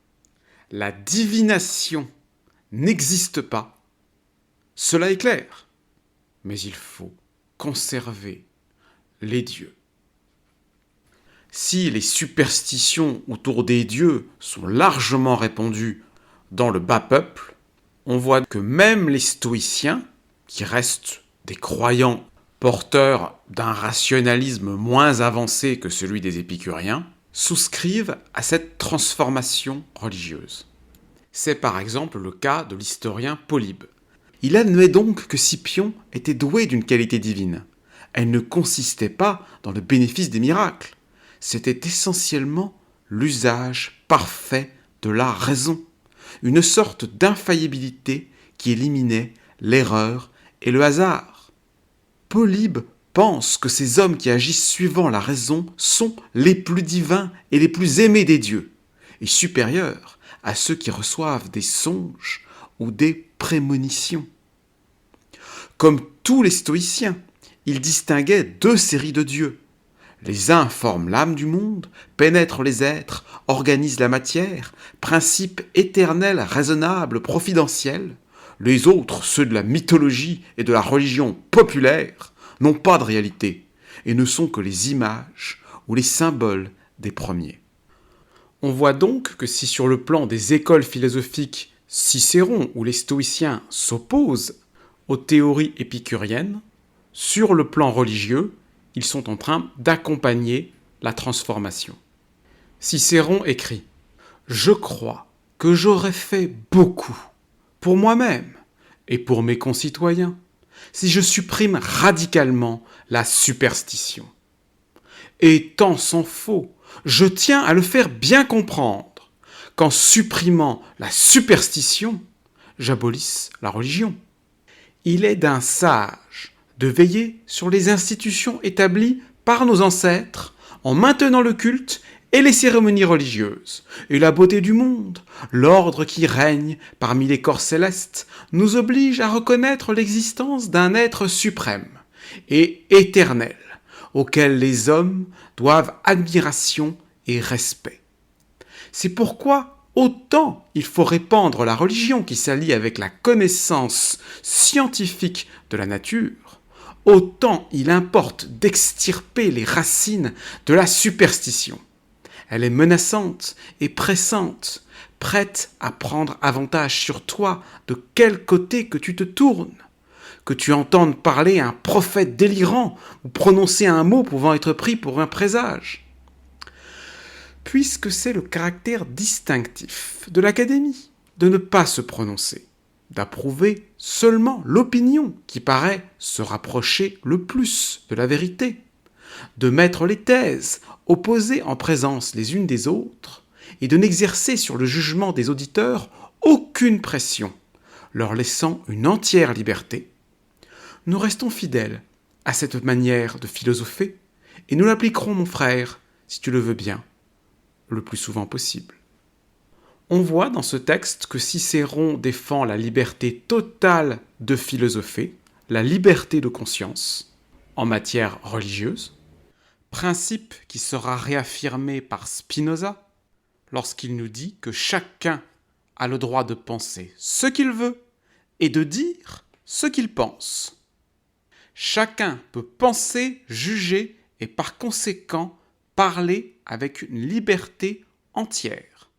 la divination n'existe pas. Cela est clair, mais il faut conserver les dieux. Si les superstitions autour des dieux sont largement répandues dans le bas peuple, on voit que même les stoïciens, qui restent des croyants porteurs d'un rationalisme moins avancé que celui des épicuriens, souscrivent à cette transformation religieuse. C'est par exemple le cas de l'historien Polybe. Il admet donc que Scipion était doué d'une qualité divine. Elle ne consistait pas dans le bénéfice des miracles. C'était essentiellement l'usage parfait de la raison, une sorte d'infaillibilité qui éliminait l'erreur et le hasard. Polybe pense que ces hommes qui agissent suivant la raison sont les plus divins et les plus aimés des dieux, et supérieurs à ceux qui reçoivent des songes ou des prémonitions. Comme tous les stoïciens, il distinguait deux séries de dieux. Les uns forment l'âme du monde, pénètrent les êtres, organisent la matière, principe éternel, raisonnable, providentiel. Les autres, ceux de la mythologie et de la religion populaire, n'ont pas de réalité et ne sont que les images ou les symboles des premiers. On voit donc que si sur le plan des écoles philosophiques, Cicéron ou les stoïciens s'opposent aux théories épicuriennes, sur le plan religieux, ils sont en train d'accompagner la transformation. Cicéron écrit « Je crois que j'aurais fait beaucoup pour moi-même et pour mes concitoyens si je supprime radicalement la superstition. Et tant s'en faut, je tiens à le faire bien comprendre qu'en supprimant la superstition, j'abolisse la religion. Il est d'un sage de veiller sur les institutions établies par nos ancêtres en maintenant le culte et les cérémonies religieuses, et la beauté du monde, l'ordre qui règne parmi les corps célestes, nous oblige à reconnaître l'existence d'un être suprême et éternel, auquel les hommes doivent admiration et respect. C'est pourquoi autant il faut répandre la religion qui s'allie avec la connaissance scientifique de la nature, autant il importe d'extirper les racines de la superstition. Elle est menaçante et pressante, prête à prendre avantage sur toi de quel côté que tu te tournes. Que tu entendes parler un prophète délirant ou prononcer un mot pouvant être pris pour un présage. Puisque c'est le caractère distinctif de l'Académie de ne pas se prononcer, d'approuver seulement l'opinion qui paraît se rapprocher le plus de la vérité, de mettre les thèses opposées en présence les unes des autres et de n'exercer sur le jugement des auditeurs aucune pression, leur laissant une entière liberté, nous restons fidèles à cette manière de philosopher et nous l'appliquerons, mon frère, si tu le veux bien, le plus souvent possible. On voit dans ce texte que Cicéron défend la liberté totale de philosopher, la liberté de conscience en matière religieuse, principe qui sera réaffirmé par Spinoza lorsqu'il nous dit que chacun a le droit de penser ce qu'il veut et de dire ce qu'il pense. Chacun peut penser, juger et par conséquent parler avec une liberté entière.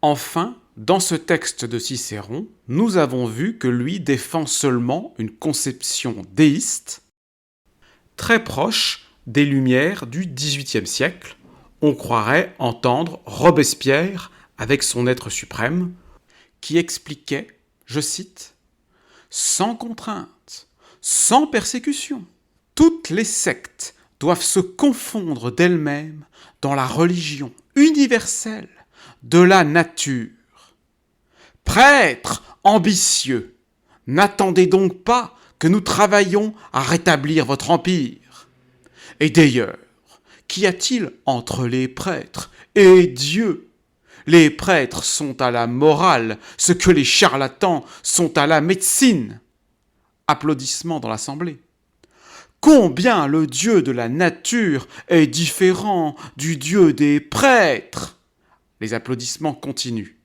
Enfin, dans ce texte de Cicéron, nous avons vu que lui défend seulement une conception déiste, très proche des Lumières du XVIIIe siècle. On croirait entendre Robespierre avec son être suprême, qui expliquait, je cite, « Sans contrainte, sans persécution, toutes les sectes doivent se confondre d'elles-mêmes dans la religion universelle de la nature. Prêtres ambitieux, n'attendez donc pas que nous travaillions à rétablir votre empire. Et d'ailleurs, qu'y a-t-il entre les prêtres et Dieu ? Les prêtres sont à la morale ce que les charlatans sont à la médecine. » Applaudissements dans l'assemblée. Combien le Dieu de la nature est différent du Dieu des prêtres. Les applaudissements continuent.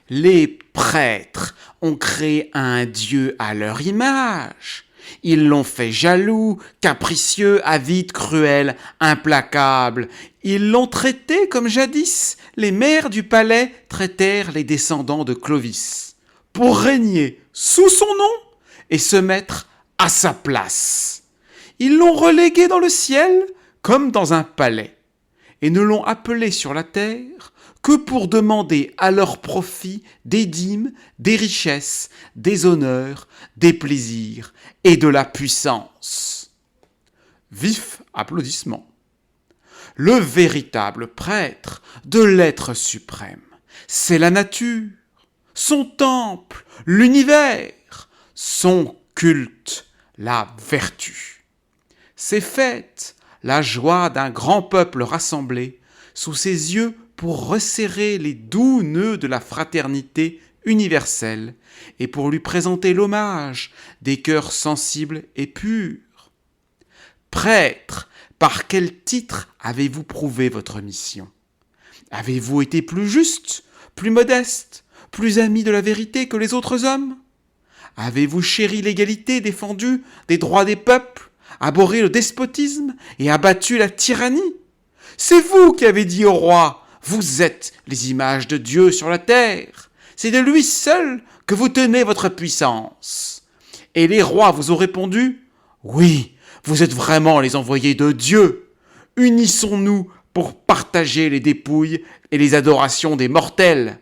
Les prêtres ont créé un Dieu à leur image. Ils l'ont fait jaloux, capricieux, avide, cruel, implacable. Ils l'ont traité comme jadis les mères du palais traitèrent les descendants de Clovis, pour régner sous son nom et se mettre à sa place. Ils l'ont relégué dans le ciel comme dans un palais, et ne l'ont appelé sur la terre que pour demander à leur profit des dîmes, des richesses, des honneurs, des plaisirs et de la puissance. Vif applaudissement. Le véritable prêtre de l'être suprême, c'est la nature, son temple, l'univers, son culte, la vertu. Ces fêtes, la joie d'un grand peuple rassemblé sous ses yeux pour resserrer les doux nœuds de la fraternité universelle et pour lui présenter l'hommage des cœurs sensibles et purs. Prêtre, par quel titre avez-vous prouvé votre mission? Avez-vous été plus juste, plus modeste, plus ami de la vérité que les autres hommes? Avez-vous chéri l'égalité, défendu des droits des peuples, abhorré le despotisme et abattu la tyrannie? C'est vous qui avez dit au roi: vous êtes les images de Dieu sur la terre. C'est de lui seul que vous tenez votre puissance. Et les rois vous ont répondu: oui, vous êtes vraiment les envoyés de Dieu. Unissons-nous pour partager les dépouilles et les adorations des mortels.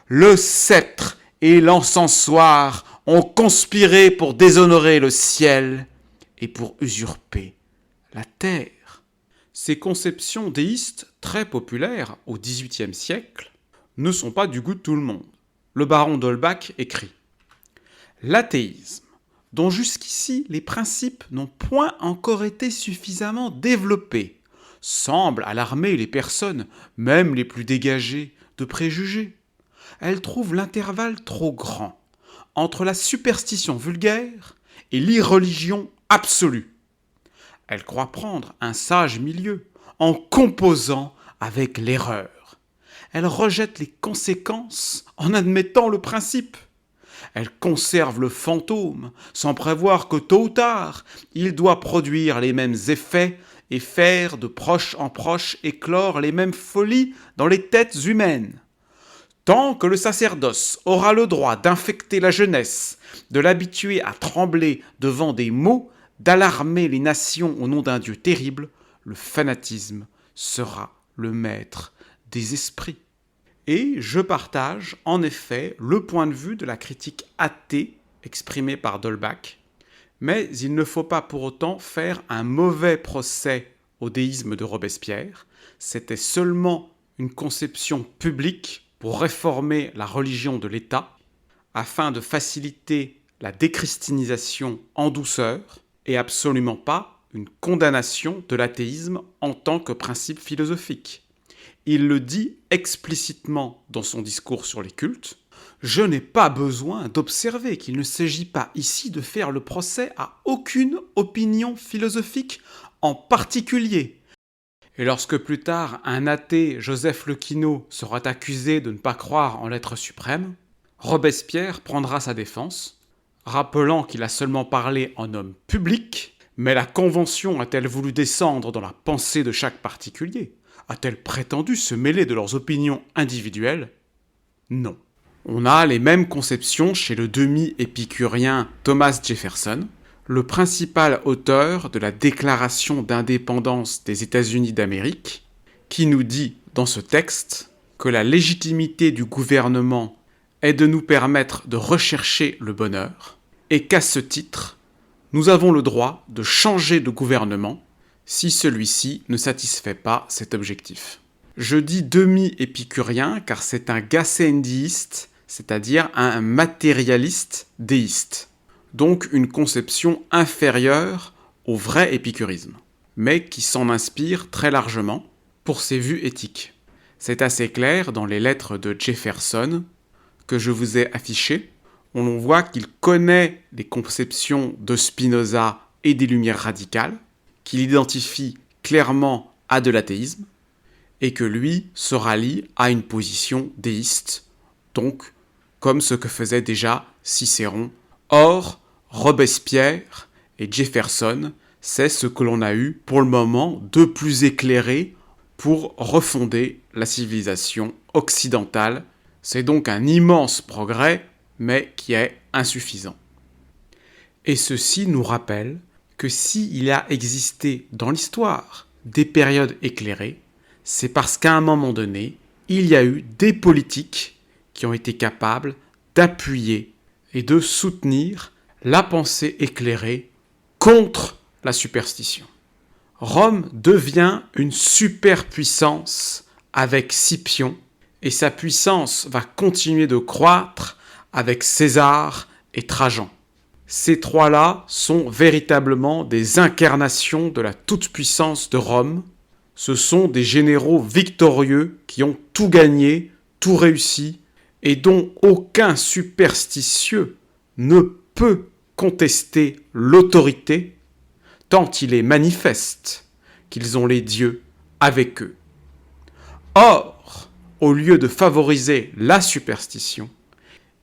Le sceptre et l'encensoir ont conspiré pour déshonorer le ciel et pour usurper la terre. Ces conceptions déistes très populaires au XVIIIe siècle ne sont pas du goût de tout le monde. Le baron d'Holbach écrit « L'athéisme, dont jusqu'ici les principes n'ont point encore été suffisamment développés, semble alarmer les personnes, même les plus dégagées, de préjugés. Elle trouve l'intervalle trop grand entre la superstition vulgaire et l'irreligion absolue. Elle croit prendre un sage milieu en composant avec l'erreur. Elle rejette les conséquences en admettant le principe. Elle conserve le fantôme sans prévoir que tôt ou tard, il doit produire les mêmes effets et faire de proche en proche éclore les mêmes folies dans les têtes humaines. Tant que le sacerdoce aura le droit d'infecter la jeunesse, de l'habituer à trembler devant des mots, d'alarmer les nations au nom d'un Dieu terrible, le fanatisme sera le maître des esprits. Et je partage en effet le point de vue de la critique athée exprimée par d'Holbach, mais il ne faut pas pour autant faire un mauvais procès au déisme de Robespierre. C'était seulement une conception publique pour réformer la religion de l'État, afin de faciliter la déchristianisation en douceur, et absolument pas une condamnation de l'athéisme en tant que principe philosophique. Il le dit explicitement dans son discours sur les cultes. Je n'ai pas besoin d'observer qu'il ne s'agit pas ici de faire le procès à aucune opinion philosophique en particulier. Et lorsque plus tard un athée, Joseph Lequinot, sera accusé de ne pas croire en l'être suprême, Robespierre prendra sa défense, rappelant qu'il a seulement parlé en homme public, mais la Convention a-t-elle voulu descendre dans la pensée de chaque particulier? A-t-elle prétendu se mêler de leurs opinions individuelles? Non. On a les mêmes conceptions chez le demi-épicurien Thomas Jefferson, le principal auteur de la Déclaration d'indépendance des États-Unis d'Amérique, qui nous dit dans ce texte que la légitimité du gouvernement est de nous permettre de rechercher le bonheur, et qu'à ce titre, nous avons le droit de changer de gouvernement si celui-ci ne satisfait pas cet objectif. Je dis demi-épicurien car c'est un gasséndéiste, c'est-à-dire un matérialiste déiste, donc une conception inférieure au vrai épicurisme, mais qui s'en inspire très largement pour ses vues éthiques. C'est assez clair dans les lettres de Jefferson que je vous ai affichées. On voit qu'il connaît les conceptions de Spinoza et des Lumières radicales, qu'il identifie clairement à de l'athéisme, et que lui se rallie à une position déiste, donc comme ce que faisait déjà Cicéron. Or, Robespierre et Jefferson, c'est ce que l'on a eu pour le moment de plus éclairé pour refonder la civilisation occidentale. C'est donc un immense progrès, mais qui est insuffisant. Et ceci nous rappelle que s'il a existé dans l'histoire des périodes éclairées, c'est parce qu'à un moment donné, il y a eu des politiques qui ont été capables d'appuyer et de soutenir la pensée éclairée contre la superstition. Rome devient une superpuissance avec Scipion, et sa puissance va continuer de croître avec César et Trajan. Ces trois-là sont véritablement des incarnations de la toute-puissance de Rome. Ce sont des généraux victorieux qui ont tout gagné, tout réussi, et dont aucun superstitieux ne peut contester l'autorité, tant il est manifeste qu'ils ont les dieux avec eux. Or, au lieu de favoriser la superstition,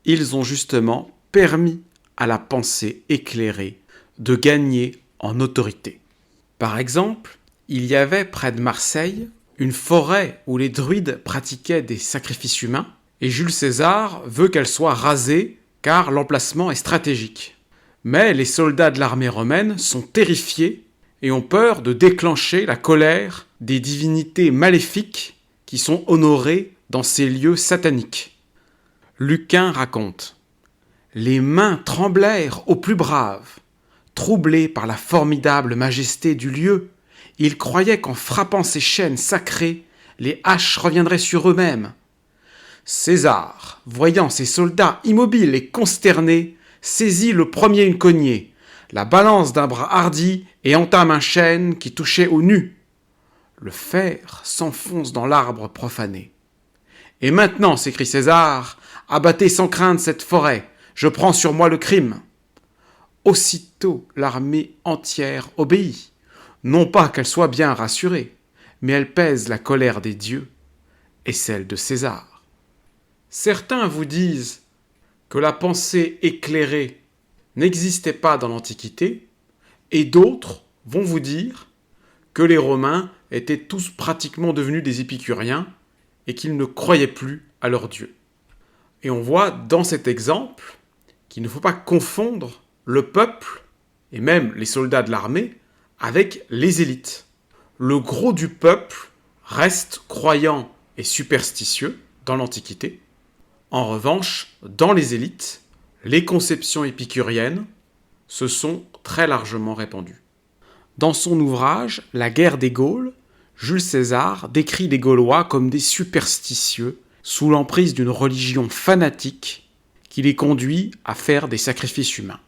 ils ont justement permis à la pensée éclairée de gagner en autorité. Par exemple, il y avait près de Marseille une forêt où les druides pratiquaient des sacrifices humains, et Jules César veut qu'elle soit rasée car l'emplacement est stratégique. Mais les soldats de l'armée romaine sont terrifiés et ont peur de déclencher la colère des divinités maléfiques qui sont honorées dans ces lieux sataniques. Lucain raconte : les mains tremblèrent aux plus braves. Troublés par la formidable majesté du lieu, ils croyaient qu'en frappant ces chaînes sacrées, les haches reviendraient sur eux-mêmes. César, voyant ses soldats immobiles et consternés, saisit le premier une cognée, la balance d'un bras hardi et entame un chêne qui touchait au nu. Le fer s'enfonce dans l'arbre profané. « Et maintenant, s'écrie César, abattez sans crainte cette forêt, je prends sur moi le crime. » Aussitôt l'armée entière obéit, non pas qu'elle soit bien rassurée, mais elle pèse la colère des dieux et celle de César. Certains vous disent que la pensée éclairée n'existait pas dans l'Antiquité, et d'autres vont vous dire que les Romains étaient tous pratiquement devenus des épicuriens et qu'ils ne croyaient plus à leur Dieu. Et on voit dans cet exemple qu'il ne faut pas confondre le peuple, et même les soldats de l'armée, avec les élites. Le gros du peuple reste croyant et superstitieux dans l'Antiquité. En revanche, dans les élites, les conceptions épicuriennes se sont très largement répandues. Dans son ouvrage « La guerre des Gaules », Jules César décrit les Gaulois comme des superstitieux sous l'emprise d'une religion fanatique qui les conduit à faire des sacrifices humains.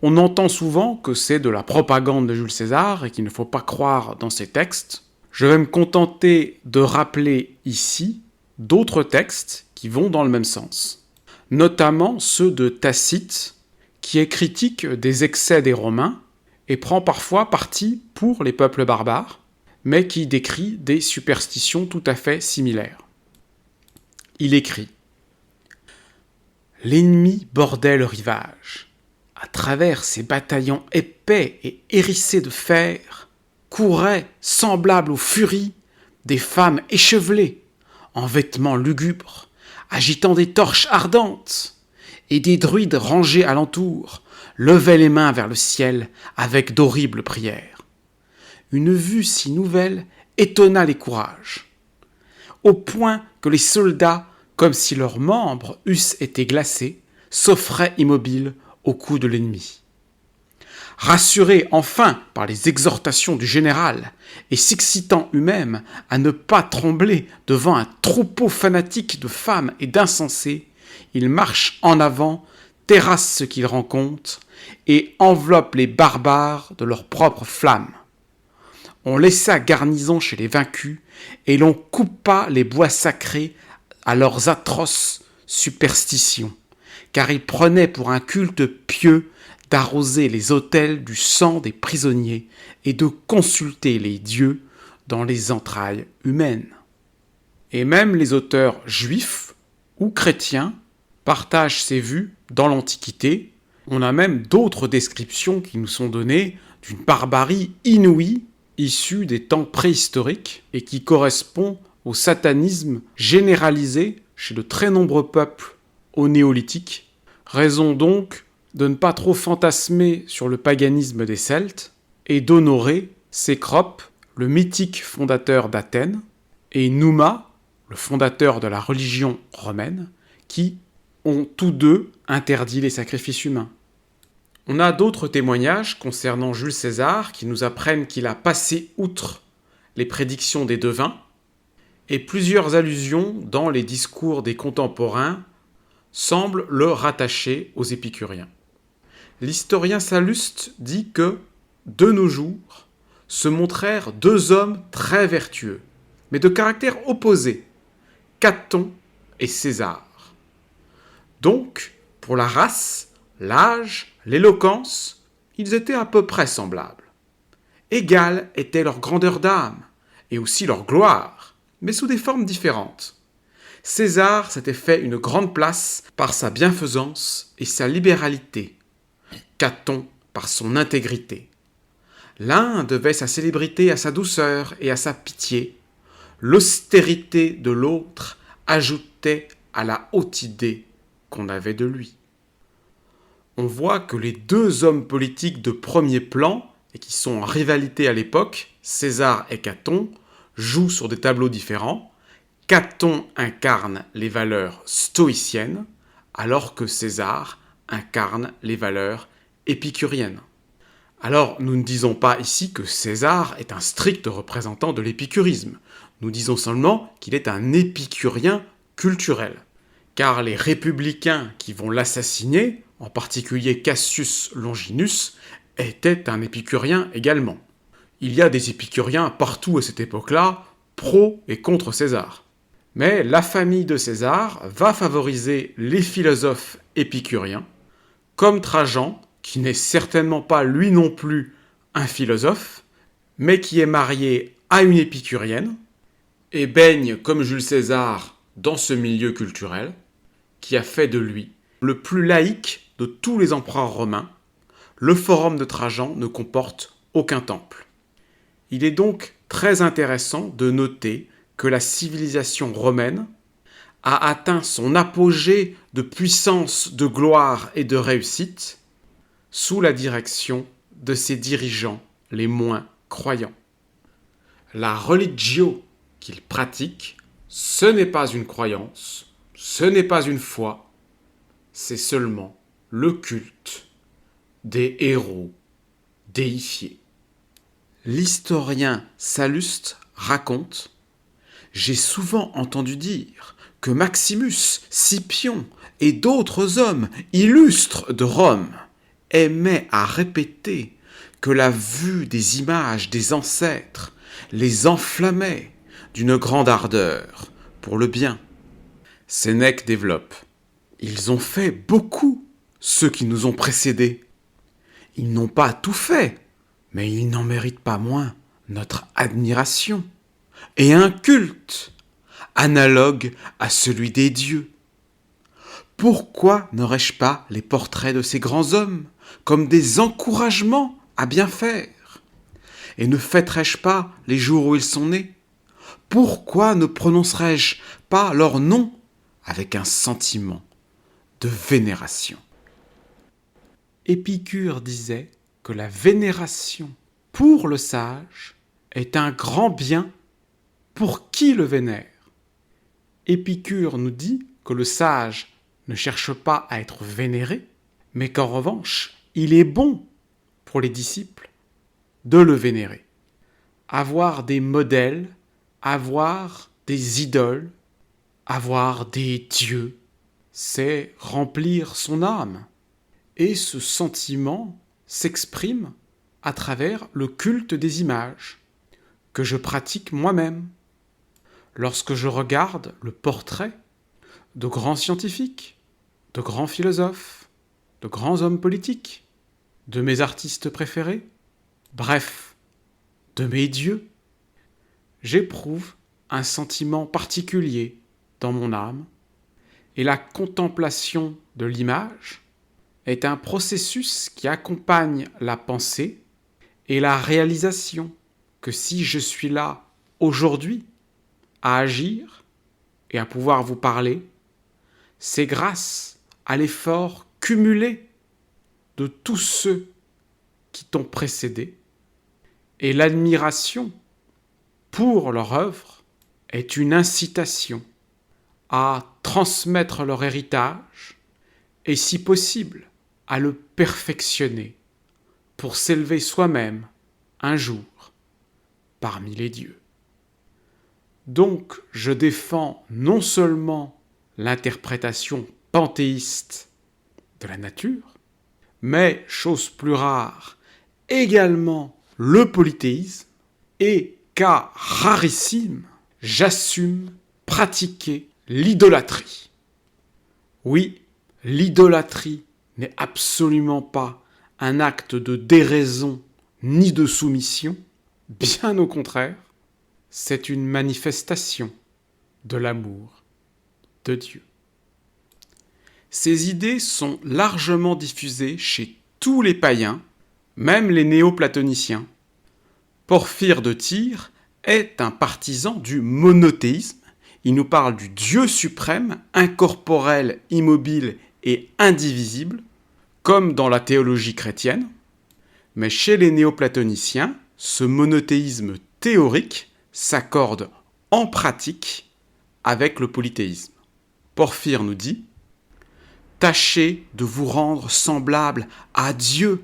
On entend souvent que c'est de la propagande de Jules César et qu'il ne faut pas croire dans ces textes. Je vais me contenter de rappeler ici d'autres textes qui vont dans le même sens, notamment ceux de Tacite, qui est critique des excès des Romains et prend parfois parti pour les peuples barbares, mais qui décrit des superstitions tout à fait similaires. Il écrit : « L'ennemi bordait le rivage. À travers ses bataillons épais et hérissés de fer, couraient, semblables aux furies, des femmes échevelées, en vêtements lugubres, agitant des torches ardentes, et des druides rangés alentour levaient les mains vers le ciel avec d'horribles prières. Une vue si nouvelle étonna les courages, au point que les soldats, comme si leurs membres eussent été glacés, s'offraient immobiles au cou de l'ennemi. Rassurés enfin par les exhortations du général et s'excitant eux-mêmes à ne pas trembler devant un troupeau fanatique de femmes et d'insensés, ils marchent en avant, terrassent ce qu'ils rencontrent et enveloppent les barbares de leurs propres flammes. On laissa garnison chez les vaincus et l'on coupa les bois sacrés à leurs atroces superstitions, car ils prenaient pour un culte pieux d'arroser les autels du sang des prisonniers et de consulter les dieux dans les entrailles humaines. Et même les auteurs juifs ou chrétiens partagent ces vues dans l'Antiquité. On a même d'autres descriptions qui nous sont données d'une barbarie inouïe issue des temps préhistoriques et qui correspond au satanisme généralisé chez de très nombreux peuples au néolithique. Raison donc de ne pas trop fantasmer sur le paganisme des Celtes et d'honorer Cécrope, le mythique fondateur d'Athènes, et Nouma, le fondateur de la religion romaine, qui ont tous deux interdit les sacrifices humains. On a d'autres témoignages concernant Jules César qui nous apprennent qu'il a passé outre les prédictions des devins, et plusieurs allusions dans les discours des contemporains semblent le rattacher aux épicuriens. L'historien Salluste dit que, de nos jours, se montrèrent deux hommes très vertueux, mais de caractères opposés, Caton et César. Donc, pour la race, l'âge, l'éloquence, ils étaient à peu près semblables. Égale était leur grandeur d'âme, et aussi leur gloire, mais sous des formes différentes. César s'était fait une grande place par sa bienfaisance et sa libéralité, Caton par son intégrité. L'un devait sa célébrité à sa douceur et à sa pitié. L'austérité de l'autre ajoutait à la haute idée qu'on avait de lui. On voit que les deux hommes politiques de premier plan, et qui sont en rivalité à l'époque, César et Caton, jouent sur des tableaux différents. Caton incarne les valeurs stoïciennes, alors que César incarne les valeurs épicuriennes. Alors, nous ne disons pas ici que César est un strict représentant de l'épicurisme. Nous disons seulement qu'il est un épicurien culturel. Car les républicains qui vont l'assassiner, en particulier Cassius Longinus, était un épicurien également. Il y a des épicuriens partout à cette époque-là, pro et contre César. Mais la famille de César va favoriser les philosophes épicuriens, comme Trajan, qui n'est certainement pas lui non plus un philosophe, mais qui est marié à une épicurienne, et baigne comme Jules César dans ce milieu culturel, qui a fait de lui le plus laïque de tous les empereurs romains. Le forum de Trajan ne comporte aucun temple. Il est donc très intéressant de noter que la civilisation romaine a atteint son apogée de puissance, de gloire et de réussite sous la direction de ses dirigeants les moins croyants. La religio qu'ils pratiquent, ce n'est pas une croyance, ce n'est pas une foi, c'est seulement le culte des héros déifiés. L'historien Salluste raconte « J'ai souvent entendu dire que Maximus, Scipion et d'autres hommes illustres de Rome aimaient à répéter que la vue des images des ancêtres les enflammait d'une grande ardeur pour le bien. » Sénèque développe « Ils ont fait beaucoup, ceux qui nous ont précédés. Ils n'ont pas tout fait, mais ils n'en méritent pas moins notre admiration et un culte analogue à celui des dieux. Pourquoi n'aurais-je pas les portraits de ces grands hommes comme des encouragements à bien faire? Et ne fêterais-je pas les jours où ils sont nés? Pourquoi ne prononcerais-je pas leur nom avec un sentiment de vénération? Épicure disait que la vénération pour le sage est un grand bien pour qui le vénère. Épicure nous dit que le sage ne cherche pas à être vénéré, mais qu'en revanche, il est bon pour les disciples de le vénérer. Avoir des modèles, avoir des idoles, avoir des dieux, c'est remplir son âme. Et ce sentiment s'exprime à travers le culte des images que je pratique moi-même. Lorsque je regarde le portrait de grands scientifiques, de grands philosophes, de grands hommes politiques, de mes artistes préférés, bref, de mes dieux. J'éprouve un sentiment particulier dans mon âme, et la contemplation de l'image est un processus qui accompagne la pensée et la réalisation que si je suis là aujourd'hui à agir et à pouvoir vous parler, c'est grâce à l'effort cumulé de tous ceux qui t'ont précédé, et l'admiration pour leur œuvre est une incitation à transmettre leur héritage et, si possible, à le perfectionner pour s'élever soi-même un jour parmi les dieux. Donc, je défends non seulement l'interprétation panthéiste de la nature, mais, chose plus rare, également le polythéisme, et, cas rarissime, j'assume pratiquer l'idolâtrie. Oui, l'idolâtrie n'est absolument pas un acte de déraison ni de soumission, bien au contraire, c'est une manifestation de l'amour de Dieu. Ces idées sont largement diffusées chez tous les païens, même les néo-platoniciens. Porphyre de Tyr est un partisan du monothéisme. Il nous parle du Dieu suprême, incorporel, immobile et indivisible, comme dans la théologie chrétienne. Mais chez les néo-platoniciens, ce monothéisme théorique s'accorde en pratique avec le polythéisme. Porphyre nous dit « Tâchez de vous rendre semblable à Dieu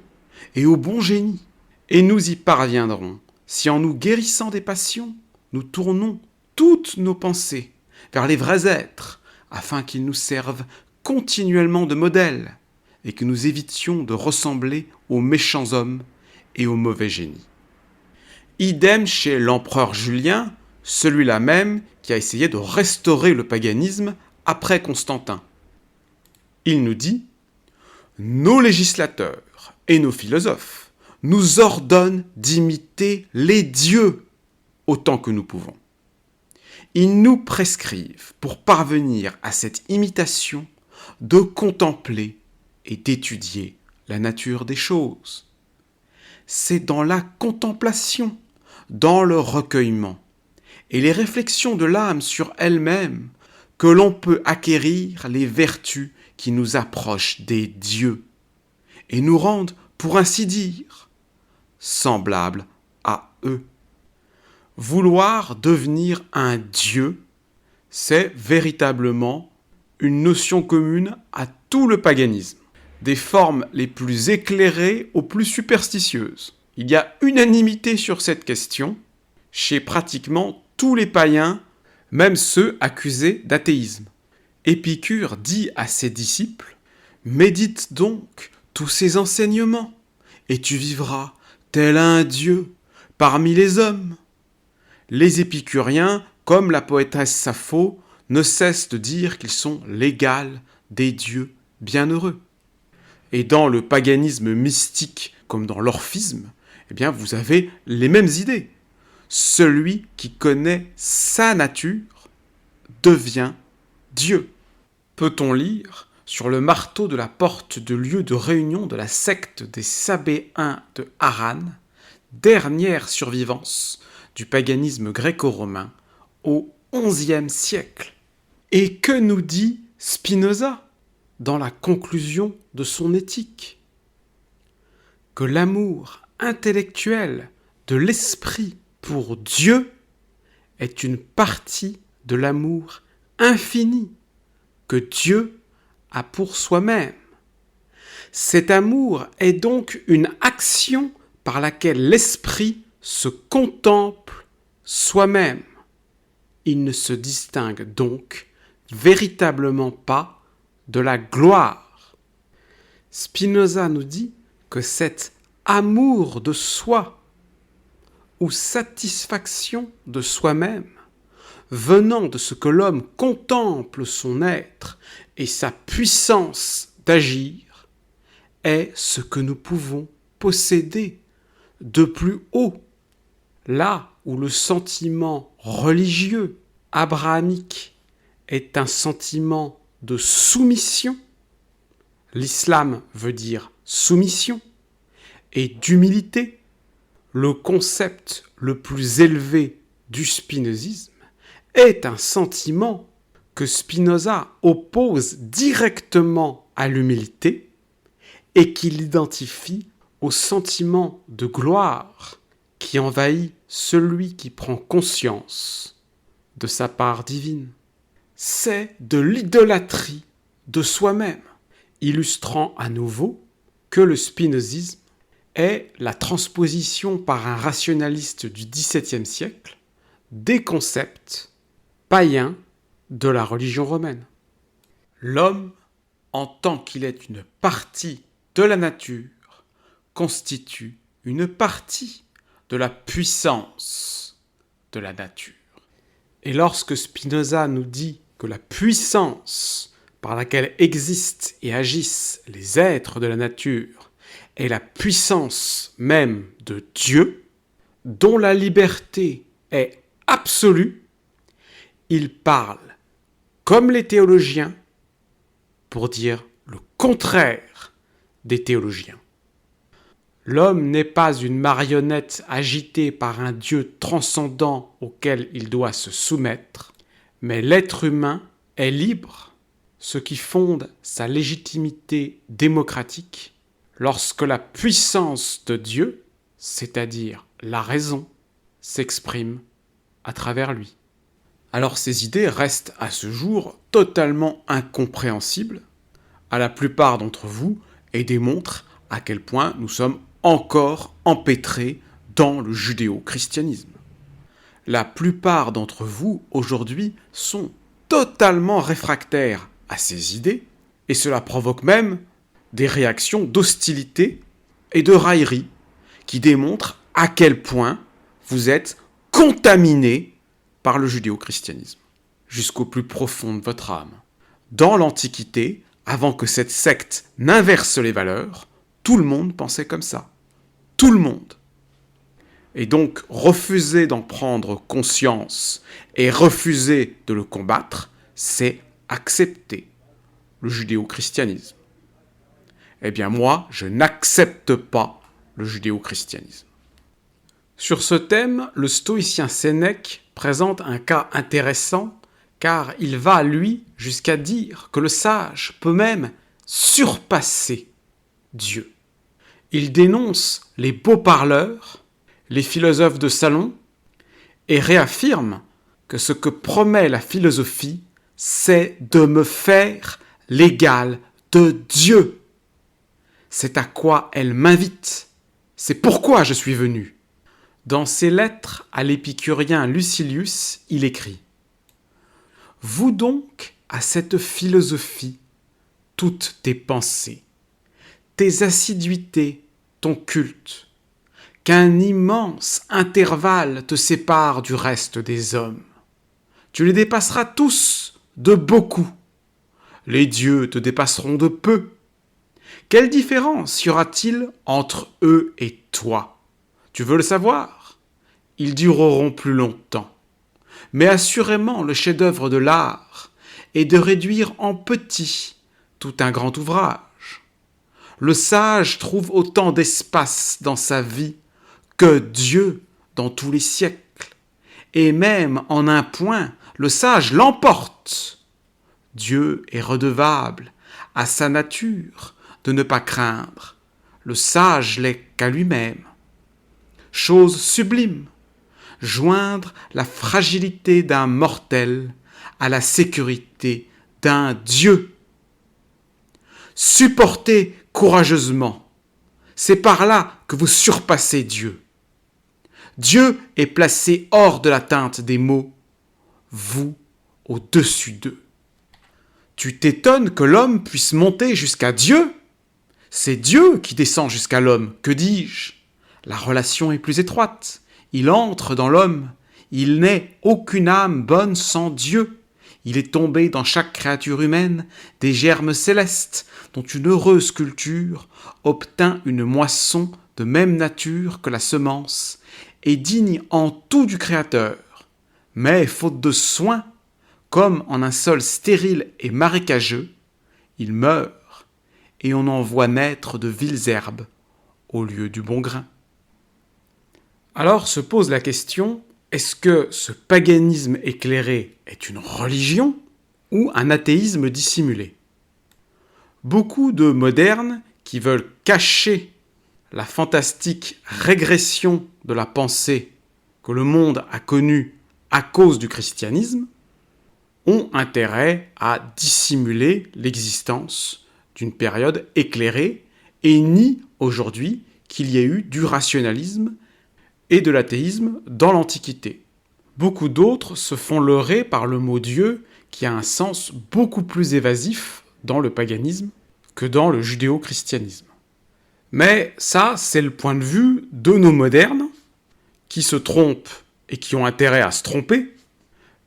et au bon génie, et nous y parviendrons si en nous guérissant des passions, nous tournons toutes nos pensées vers les vrais êtres, afin qu'ils nous servent continuellement de modèle et que nous évitions de ressembler aux méchants hommes et aux mauvais génies. » Idem chez l'empereur Julien, celui-là même qui a essayé de restaurer le paganisme après Constantin. Il nous dit « Nos législateurs et nos philosophes nous ordonnent d'imiter les dieux autant que nous pouvons. Ils nous prescrivent, pour parvenir à cette imitation, de contempler et d'étudier la nature des choses. C'est dans la contemplation, dans le recueillement et les réflexions de l'âme sur elle-même que l'on peut acquérir les vertus qui nous approchent des dieux et nous rendent, pour ainsi dire, semblables à eux. Vouloir devenir un dieu, c'est véritablement une notion commune à tout le paganisme, des formes les plus éclairées aux plus superstitieuses. Il y a unanimité sur cette question chez pratiquement tous les païens, même ceux accusés d'athéisme. Épicure dit à ses disciples « Médite donc tous ces enseignements, et tu vivras tel un dieu parmi les hommes. » Les épicuriens, comme la poétesse Sappho, ne cessent de dire qu'ils sont l'égal des dieux bienheureux. Et dans le paganisme mystique, comme dans l'orphisme, eh bien, vous avez les mêmes idées. Celui qui connaît sa nature devient Dieu. Peut-on lire sur le marteau de la porte de lieu de réunion de la secte des Sabéens de Harran, dernière survivance du paganisme gréco-romain au XIe siècle. Et que nous dit Spinoza dans la conclusion de son éthique ? Que l'amour intellectuel de l'esprit pour Dieu est une partie de l'amour infini que Dieu a pour soi-même. Cet amour est donc une action par laquelle l'esprit se contemple soi-même. Il ne se distingue donc véritablement pas de la gloire. Spinoza nous dit que cet amour de soi ou satisfaction de soi-même, venant de ce que l'homme contemple son être et sa puissance d'agir, est ce que nous pouvons posséder de plus haut. Là où le sentiment religieux abrahamique est un sentiment de soumission, l'islam veut dire soumission, et d'humilité, le concept le plus élevé du spinozisme est un sentiment que Spinoza oppose directement à l'humilité et qu'il identifie au sentiment de gloire qui envahit celui qui prend conscience de sa part divine. C'est de l'idolâtrie de soi-même, illustrant à nouveau que le spinozisme est la transposition par un rationaliste du XVIIe siècle des concepts païens de la religion romaine. L'homme, en tant qu'il est une partie de la nature, constitue une partie de la puissance de la nature. Et lorsque Spinoza nous dit que la puissance par laquelle existent et agissent les êtres de la nature est la puissance même de Dieu, dont la liberté est absolue, il parle, comme les théologiens, pour dire le contraire des théologiens. L'homme n'est pas une marionnette agitée par un Dieu transcendant auquel il doit se soumettre, mais l'être humain est libre, ce qui fonde sa légitimité démocratique, lorsque la puissance de Dieu, c'est-à-dire la raison, s'exprime à travers lui. Alors ces idées restent à ce jour totalement incompréhensibles à la plupart d'entre vous et démontrent à quel point nous sommes encore empêtrés dans le judéo-christianisme. La plupart d'entre vous aujourd'hui sont totalement réfractaires à ces idées et cela provoque même des réactions d'hostilité et de raillerie qui démontrent à quel point vous êtes contaminés par le judéo-christianisme, jusqu'au plus profond de votre âme. Dans l'Antiquité, avant que cette secte n'inverse les valeurs, tout le monde pensait comme ça. Tout le monde. Et donc, refuser d'en prendre conscience et refuser de le combattre, c'est accepter le judéo-christianisme. Eh bien moi, je n'accepte pas le judéo-christianisme. Sur ce thème, le stoïcien Sénèque présente un cas intéressant car il va, lui, jusqu'à dire que le sage peut même surpasser Dieu. Il dénonce les beaux parleurs, les philosophes de salon, et réaffirme que ce que promet la philosophie, c'est de me faire l'égal de Dieu. C'est à quoi elle m'invite. C'est pourquoi je suis venu. Dans ses lettres à l'épicurien Lucilius, il écrit « Voue donc à cette philosophie toutes tes pensées, tes assiduités, ton culte, qu'un immense intervalle te sépare du reste des hommes. Tu les dépasseras tous de beaucoup. Les dieux te dépasseront de peu. Quelle différence y aura-t-il entre eux et toi? Tu veux le savoir? Ils dureront plus longtemps. Mais assurément, le chef-d'œuvre de l'art est de réduire en petit tout un grand ouvrage. Le sage trouve autant d'espace dans sa vie que Dieu dans tous les siècles. Et même en un point, le sage l'emporte. Dieu est redevable à sa nature de ne pas craindre. Le sage l'est qu'à lui-même. Chose sublime, joindre la fragilité d'un mortel à la sécurité d'un Dieu. Supportez courageusement. C'est par là que vous surpassez Dieu. Dieu est placé hors de l'atteinte des mots, vous au-dessus d'eux. Tu t'étonnes que l'homme puisse monter jusqu'à Dieu? C'est Dieu qui descend jusqu'à l'homme, que dis-je? La relation est plus étroite. Il entre dans l'homme. Il n'est aucune âme bonne sans Dieu. Il est tombé dans chaque créature humaine des germes célestes dont une heureuse culture obtint une moisson de même nature que la semence, et digne en tout du Créateur, mais faute de soin, comme en un sol stérile et marécageux, il meurt, et on en voit naître de viles herbes au lieu du bon grain. Alors se pose la question, est-ce que ce paganisme éclairé est une religion ou un athéisme dissimulé? Beaucoup de modernes qui veulent cacher la fantastique régression de la pensée que le monde a connue à cause du christianisme ont intérêt à dissimuler l'existence d'une période éclairée et nient aujourd'hui qu'il y ait eu du rationalisme et de l'athéisme dans l'Antiquité. Beaucoup d'autres se font leurrer par le mot Dieu qui a un sens beaucoup plus évasif dans le paganisme que dans le judéo-christianisme. Mais ça, c'est le point de vue de nos modernes qui se trompent et qui ont intérêt à se tromper,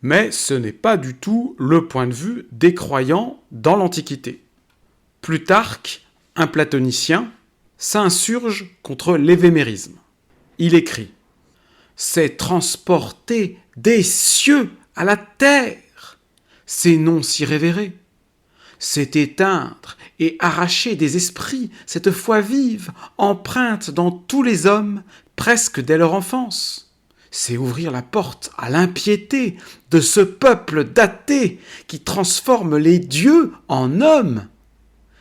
mais ce n'est pas du tout le point de vue des croyants dans l'Antiquité. Plutarque, un platonicien, s'insurge contre l'évémérisme. Il écrit « C'est transporter des cieux à la terre, ces noms si révérés. C'est éteindre et arracher des esprits cette foi vive, empreinte dans tous les hommes, presque dès leur enfance. C'est ouvrir la porte à l'impiété de ce peuple d'athées qui transforme les dieux en hommes.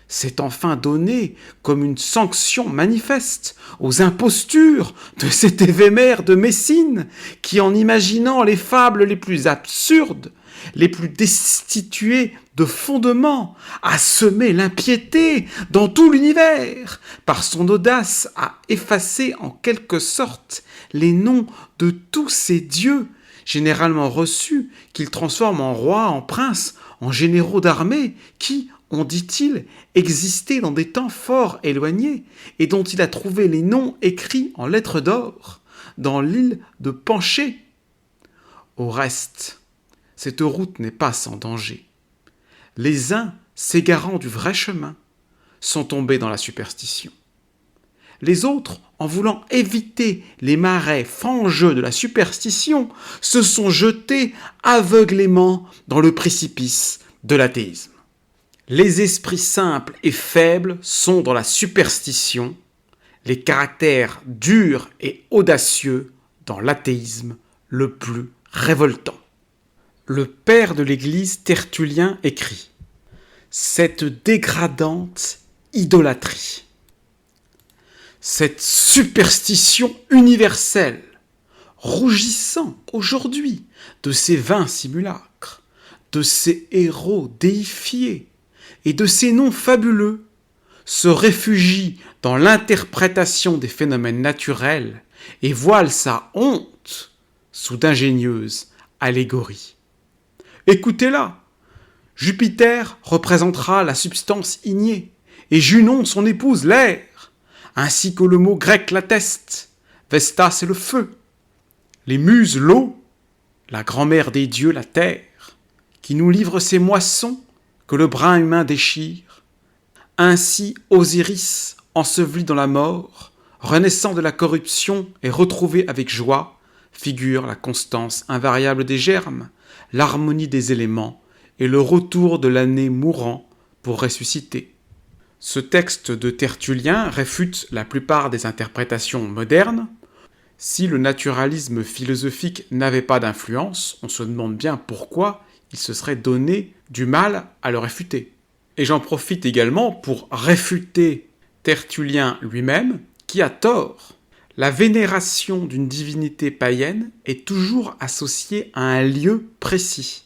C'est enfin donner comme une sanction manifeste aux impostures de cet évémère de Messine qui, en imaginant les fables les plus absurdes, les plus destituées de fondement, a semé l'impiété dans tout l'univers, par son audace a effacé en quelque sorte les noms de tous ces dieux, généralement reçus, qu'il transforme en rois, en princes, en généraux d'armée, qui, on dit-il, existaient dans des temps fort éloignés, et dont il a trouvé les noms écrits en lettres d'or, dans l'île de Panché. Au reste, cette route n'est pas sans danger. Les uns, s'égarant du vrai chemin, sont tombés dans la superstition. Les autres, en voulant éviter les marais fangeux de la superstition, se sont jetés aveuglément dans le précipice de l'athéisme. Les esprits simples et faibles sont dans la superstition, les caractères durs et audacieux dans l'athéisme le plus révoltant. Le père de l'Église Tertullien écrit « Cette dégradante idolâtrie, cette superstition universelle, rougissant aujourd'hui de ces vains simulacres, de ces héros déifiés et de ces noms fabuleux, se réfugie dans l'interprétation des phénomènes naturels et voile sa honte sous d'ingénieuses allégories. Écoutez-la, Jupiter représentera la substance ignée, et Junon son épouse l'air, ainsi que le mot grec l'atteste, Vesta c'est le feu, les muses l'eau, la grand-mère des dieux la terre, qui nous livre ses moissons que le brin humain déchire. Ainsi Osiris, enseveli dans la mort, renaissant de la corruption et retrouvé avec joie, figure la constance invariable des germes, l'harmonie des éléments et le retour de l'année mourant pour ressusciter. Ce texte de Tertullien réfute la plupart des interprétations modernes. Si le naturalisme philosophique n'avait pas d'influence, on se demande bien pourquoi il se serait donné du mal à le réfuter. Et j'en profite également pour réfuter Tertullien lui-même, qui a tort. La vénération d'une divinité païenne est toujours associée à un lieu précis.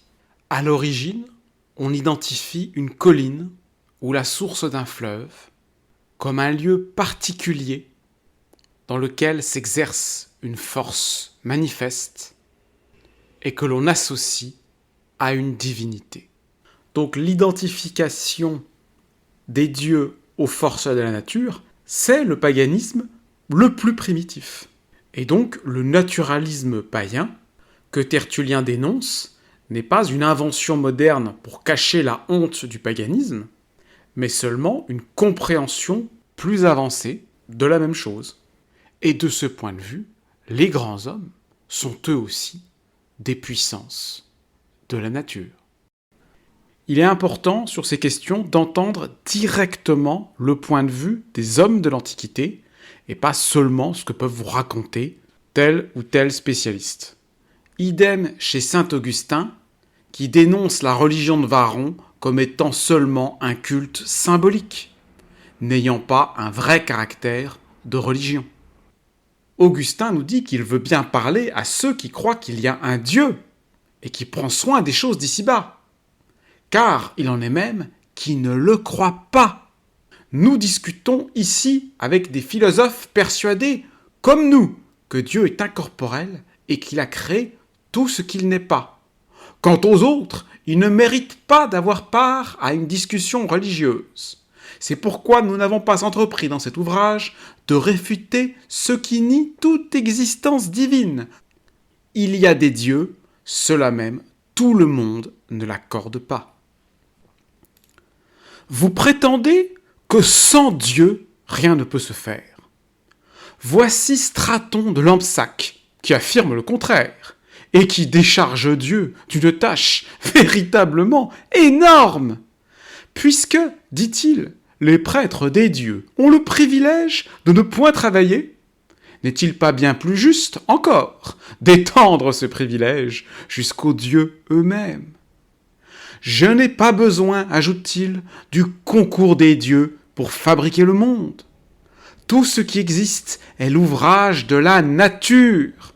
À l'origine, on identifie une colline ou la source d'un fleuve comme un lieu particulier dans lequel s'exerce une force manifeste et que l'on associe à une divinité. Donc l'identification des dieux aux forces de la nature, c'est le paganisme le plus primitif. Et donc le naturalisme païen que Tertullien dénonce n'est pas une invention moderne pour cacher la honte du paganisme, mais seulement une compréhension plus avancée de la même chose. Et de ce point de vue, les grands hommes sont eux aussi des puissances de la nature. Il est important sur ces questions d'entendre directement le point de vue des hommes de l'Antiquité et pas seulement ce que peuvent vous raconter tel ou tel spécialiste. Idem chez saint Augustin, qui dénonce la religion de Varron comme étant seulement un culte symbolique, n'ayant pas un vrai caractère de religion. Augustin nous dit qu'il veut bien parler à ceux qui croient qu'il y a un Dieu et qui prend soin des choses d'ici-bas. Car il en est même qui ne le croient pas. Nous discutons ici avec des philosophes persuadés, comme nous, que Dieu est incorporel et qu'il a créé tout ce qu'il n'est pas. Quant aux autres, ils ne méritent pas d'avoir part à une discussion religieuse. C'est pourquoi nous n'avons pas entrepris dans cet ouvrage de réfuter ceux qui nient toute existence divine. Il y a des dieux, cela même, tout le monde ne l'accorde pas. Vous prétendez que sans Dieu, rien ne peut se faire. Voici Straton de Lampsaque, qui affirme le contraire, et qui décharge Dieu d'une tâche véritablement énorme. Puisque, dit-il, les prêtres des dieux ont le privilège de ne point travailler, n'est-il pas bien plus juste, encore, d'étendre ce privilège jusqu'aux dieux eux-mêmes ? Je n'ai pas besoin, ajoute-t-il, du concours des dieux pour fabriquer le monde. Tout ce qui existe est l'ouvrage de la nature.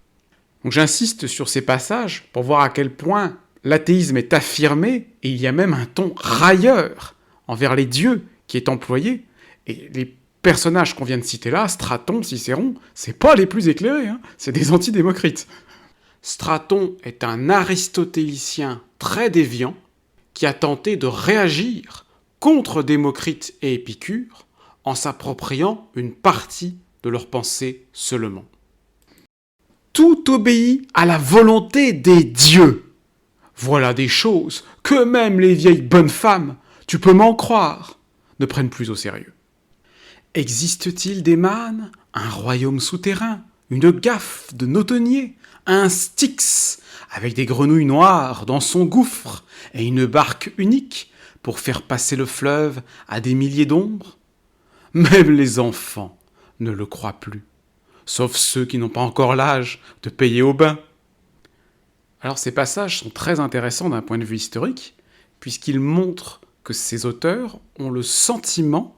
Donc j'insiste sur ces passages pour voir à quel point l'athéisme est affirmé et il y a même un ton railleur envers les dieux qui est employé. Et les personnages qu'on vient de citer là, Straton, Cicéron, c'est pas les plus éclairés, c'est des antidémocrites. Straton est un aristotélicien très déviant qui a tenté de réagir contre Démocrite et Épicure en s'appropriant une partie de leur pensée seulement. Tout obéit à la volonté des dieux. Voilà des choses que même les vieilles bonnes femmes, tu peux m'en croire, ne prennent plus au sérieux. Existe-t-il des mânes, un royaume souterrain, une gaffe de notonnier, un Styx avec des grenouilles noires dans son gouffre et une barque unique pour faire passer le fleuve à des milliers d'ombres ? Même les enfants ne le croient plus, sauf ceux qui n'ont pas encore l'âge de payer au bain. Alors ces passages sont très intéressants d'un point de vue historique, puisqu'ils montrent que ces auteurs ont le sentiment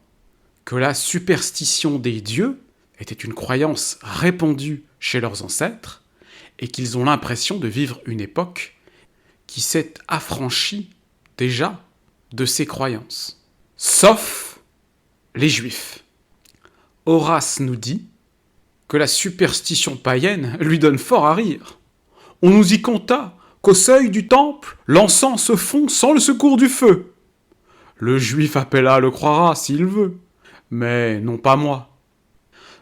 que la superstition des dieux était une croyance répandue chez leurs ancêtres, et qu'ils ont l'impression de vivre une époque qui s'est affranchie déjà de ces croyances. Sauf les Juifs. Horace nous dit que la superstition païenne lui donne fort à rire. On nous y conta qu'au seuil du temple, l'encens se fond sans le secours du feu. Le Juif appela le croira s'il veut, mais non pas moi.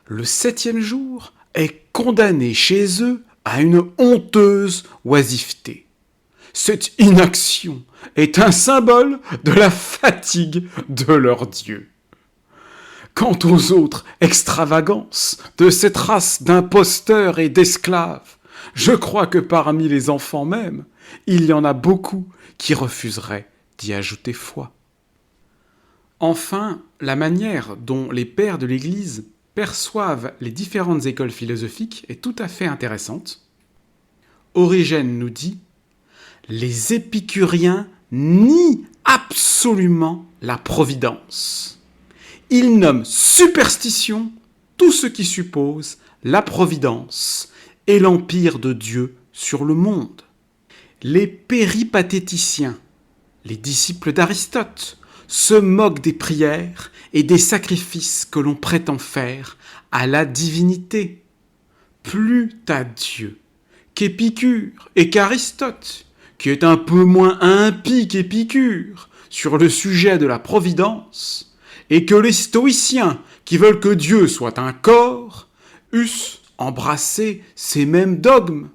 Le 7e jour est condamné chez eux à une honteuse oisiveté. Cette inaction est un symbole de la fatigue de leur Dieu. Quant aux autres extravagances de cette race d'imposteurs et d'esclaves, je crois que parmi les enfants même, il y en a beaucoup qui refuseraient d'y ajouter foi. Enfin, la manière dont les pères de l'Église perçoivent les différentes écoles philosophiques est tout à fait intéressante. Origène nous dit « Les épicuriens nient absolument la providence. Ils nomment superstition tout ce qui suppose la providence et l'empire de Dieu sur le monde. Les péripatéticiens, les disciples d'Aristote, se moquent des prières et des sacrifices que l'on prétend faire à la divinité. Plût à Dieu qu'Épicure et qu'Aristote, qui est un peu moins impie qu'Épicure sur le sujet de la providence, et que les stoïciens, qui veulent que Dieu soit un corps, eussent embrassé ces mêmes dogmes.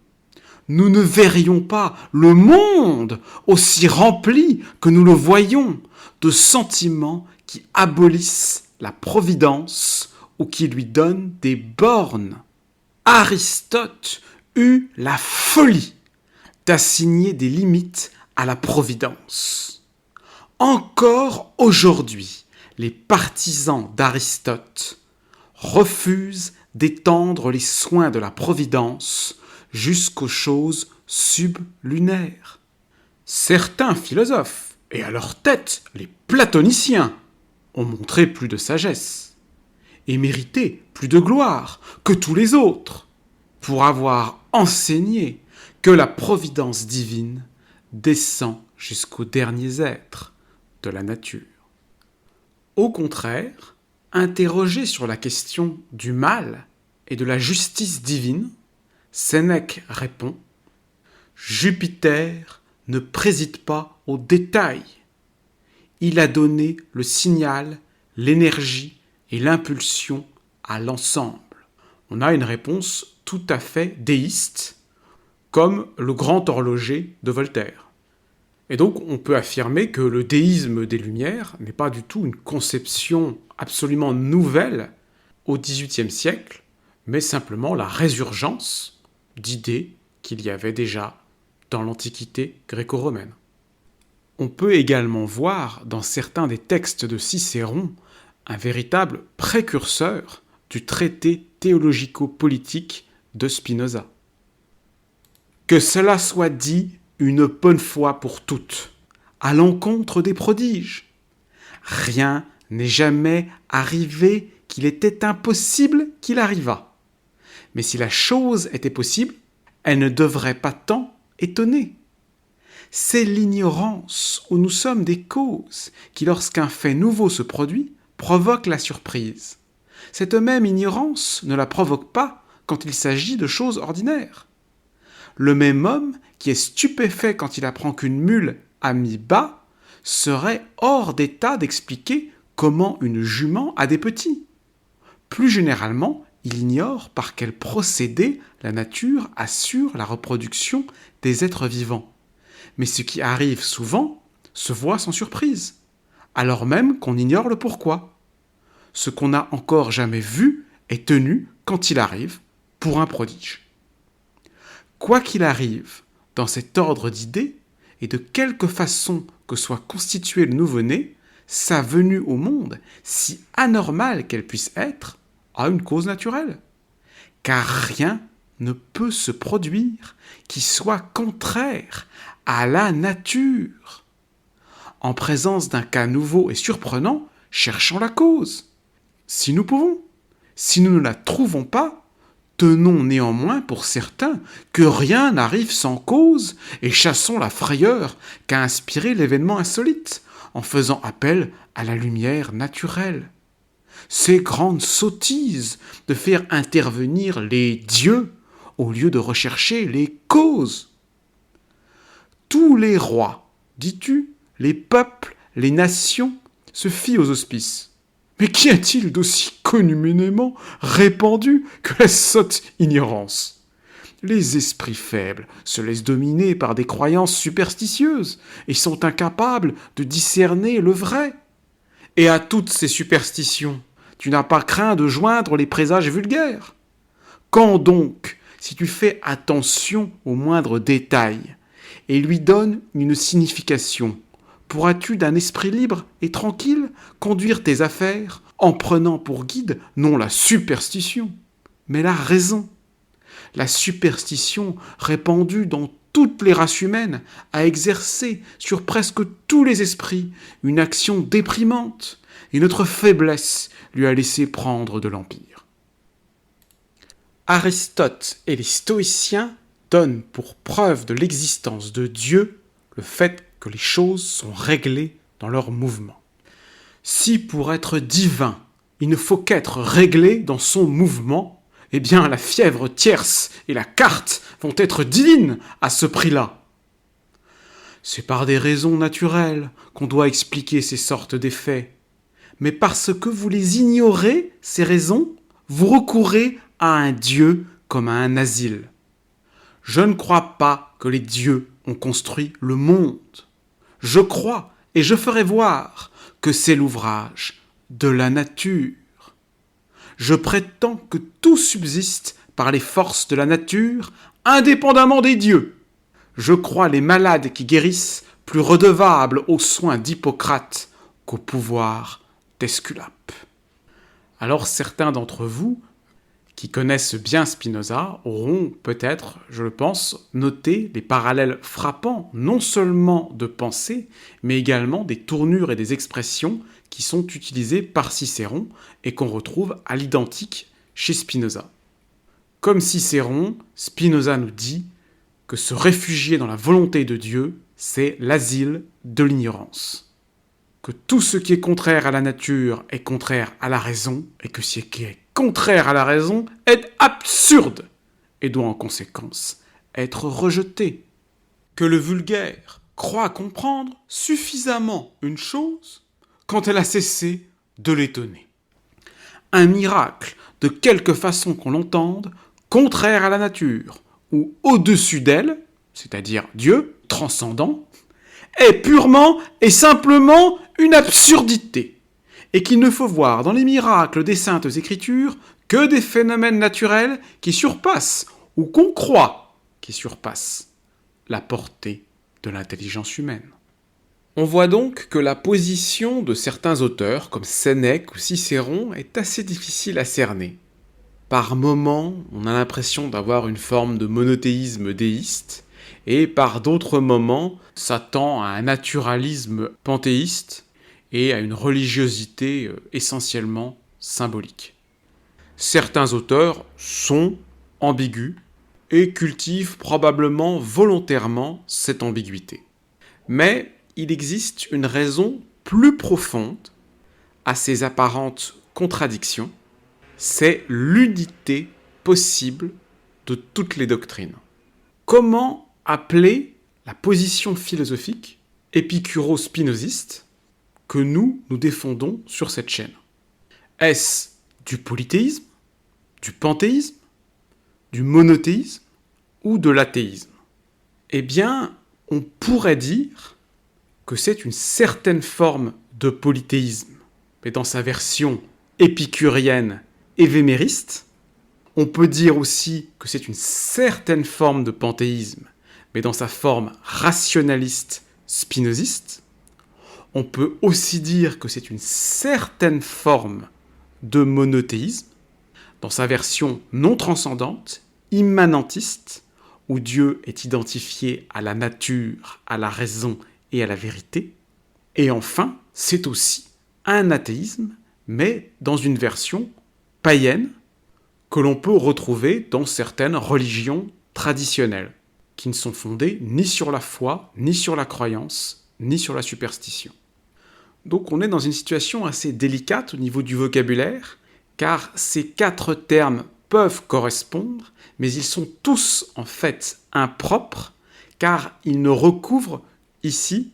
Nous ne verrions pas le monde aussi rempli que nous le voyons de sentiments qui abolissent la providence ou qui lui donne des bornes. Aristote eut la folie d'assigner des limites à la providence. Encore aujourd'hui, les partisans d'Aristote refusent d'étendre les soins de la providence jusqu'aux choses sublunaires. Certains philosophes, et à leur tête les platoniciens, ont montré plus de sagesse et mérité plus de gloire que tous les autres pour avoir enseigné que la providence divine descend jusqu'aux derniers êtres de la nature. Au contraire, interrogé sur la question du mal et de la justice divine, Sénèque répond « Jupiter ne préside pas aux détails. Il a donné le signal, l'énergie et l'impulsion à l'ensemble. » On a une réponse tout à fait déiste, comme le grand horloger de Voltaire. Et donc on peut affirmer que le déisme des Lumières n'est pas du tout une conception absolument nouvelle au XVIIIe siècle, mais simplement la résurgence d'idées qu'il y avait déjà dans l'Antiquité gréco-romaine. On peut également voir dans certains des textes de Cicéron un véritable précurseur du traité théologico-politique de Spinoza. Que cela soit dit une bonne fois pour toutes, à l'encontre des prodiges. Rien n'est jamais arrivé qu'il était impossible qu'il arrivât. Mais si la chose était possible, elle ne devrait pas tant étonner. C'est l'ignorance où nous sommes des causes qui, lorsqu'un fait nouveau se produit, provoque la surprise. Cette même ignorance ne la provoque pas quand il s'agit de choses ordinaires. Le même homme qui est stupéfait quand il apprend qu'une mule a mis bas serait hors d'état d'expliquer comment une jument a des petits. Plus généralement, il ignore par quel procédé la nature assure la reproduction des êtres vivants. Mais ce qui arrive souvent se voit sans surprise, alors même qu'on ignore le pourquoi. Ce qu'on n'a encore jamais vu est tenu, quand il arrive, pour un prodige. Quoi qu'il arrive dans cet ordre d'idées, et de quelque façon que soit constitué le nouveau-né, sa venue au monde, si anormale qu'elle puisse être, a une cause naturelle. Car rien ne peut se produire qui soit contraire à la nature. En présence d'un cas nouveau et surprenant, cherchons la cause. Si nous pouvons. Si nous ne la trouvons pas, tenons néanmoins pour certain que rien n'arrive sans cause et chassons la frayeur qu'a inspiré l'événement insolite en faisant appel à la lumière naturelle. C'est grande sottise de faire intervenir les dieux au lieu de rechercher les causes. Tous les rois, dis-tu, les peuples, les nations se fient aux auspices. Mais qu'y a-t-il d'aussi communément répandu que la sotte ignorance ? Les esprits faibles se laissent dominer par des croyances superstitieuses et sont incapables de discerner le vrai. Et à toutes ces superstitions, tu n'as pas craint de joindre les présages vulgaires. Quand donc, si tu fais attention aux moindres détails et lui donnes une signification, pourras-tu d'un esprit libre et tranquille conduire tes affaires en prenant pour guide non la superstition, mais la raison. La superstition répandue dans toutes les races humaines a exercé sur presque tous les esprits une action déprimante, et notre faiblesse lui a laissé prendre de l'empire. Aristote et les stoïciens donnent pour preuve de l'existence de Dieu le fait que les choses sont réglées dans leur mouvement. Si pour être divin, il ne faut qu'être réglé dans son mouvement, eh bien la fièvre tierce et la carte vont être divines à ce prix-là. C'est par des raisons naturelles qu'on doit expliquer ces sortes d'effets. Mais parce que vous les ignorez, ces raisons, vous recourez à un dieu comme à un asile. Je ne crois pas que les dieux ont construit le monde. Je crois, et je ferai voir, que c'est l'ouvrage de la nature. Je prétends que tout subsiste par les forces de la nature, indépendamment des dieux. Je crois les malades qui guérissent plus redevables aux soins d'Hippocrate qu'au pouvoir d'Esculape. Alors certains d'entre vous, qui connaissent bien Spinoza, auront peut-être, je le pense, noté les parallèles frappants, non seulement de pensée, mais également des tournures et des expressions qui sont utilisées par Cicéron et qu'on retrouve à l'identique chez Spinoza. Comme Cicéron, Spinoza nous dit que se réfugier dans la volonté de Dieu, c'est l'asile de l'ignorance. Que tout ce qui est contraire à la nature est contraire à la raison, et que ce qui est contraire à la raison est absurde, et doit en conséquence être rejeté. Que le vulgaire croit comprendre suffisamment une chose quand elle a cessé de l'étonner. Un miracle, de quelque façon qu'on l'entende, contraire à la nature, ou au-dessus d'elle, c'est-à-dire Dieu, transcendant, est purement et simplement une absurdité, et qu'il ne faut voir dans les miracles des Saintes Écritures que des phénomènes naturels qui surpassent, ou qu'on croit qui surpassent, la portée de l'intelligence humaine. On voit donc que la position de certains auteurs, comme Sénèque ou Cicéron, est assez difficile à cerner. Par moments, on a l'impression d'avoir une forme de monothéisme déiste, et par d'autres moments, ça tend à un naturalisme panthéiste et à une religiosité essentiellement symbolique. Certains auteurs sont ambigus et cultivent probablement volontairement cette ambiguïté. Mais il existe une raison plus profonde à ces apparentes contradictions, c'est l'unité possible de toutes les doctrines. Comment appeler la position philosophique épicuro-spinoziste que nous défendons sur cette chaîne? Est-ce du polythéisme, du panthéisme, du monothéisme ou de l'athéisme? Eh bien, on pourrait dire que c'est une certaine forme de polythéisme, mais dans sa version épicurienne évémériste. On peut dire aussi que c'est une certaine forme de panthéisme, mais dans sa forme rationaliste spinoziste. On peut aussi dire que c'est une certaine forme de monothéisme, dans sa version non transcendante, immanentiste, où Dieu est identifié à la nature, à la raison et à la vérité. Et enfin, c'est aussi un athéisme, mais dans une version païenne que l'on peut retrouver dans certaines religions traditionnelles, qui ne sont fondées ni sur la foi, ni sur la croyance, ni sur la superstition. Donc on est dans une situation assez délicate au niveau du vocabulaire, car ces quatre termes peuvent correspondre, mais ils sont tous en fait impropres, car ils ne recouvrent ici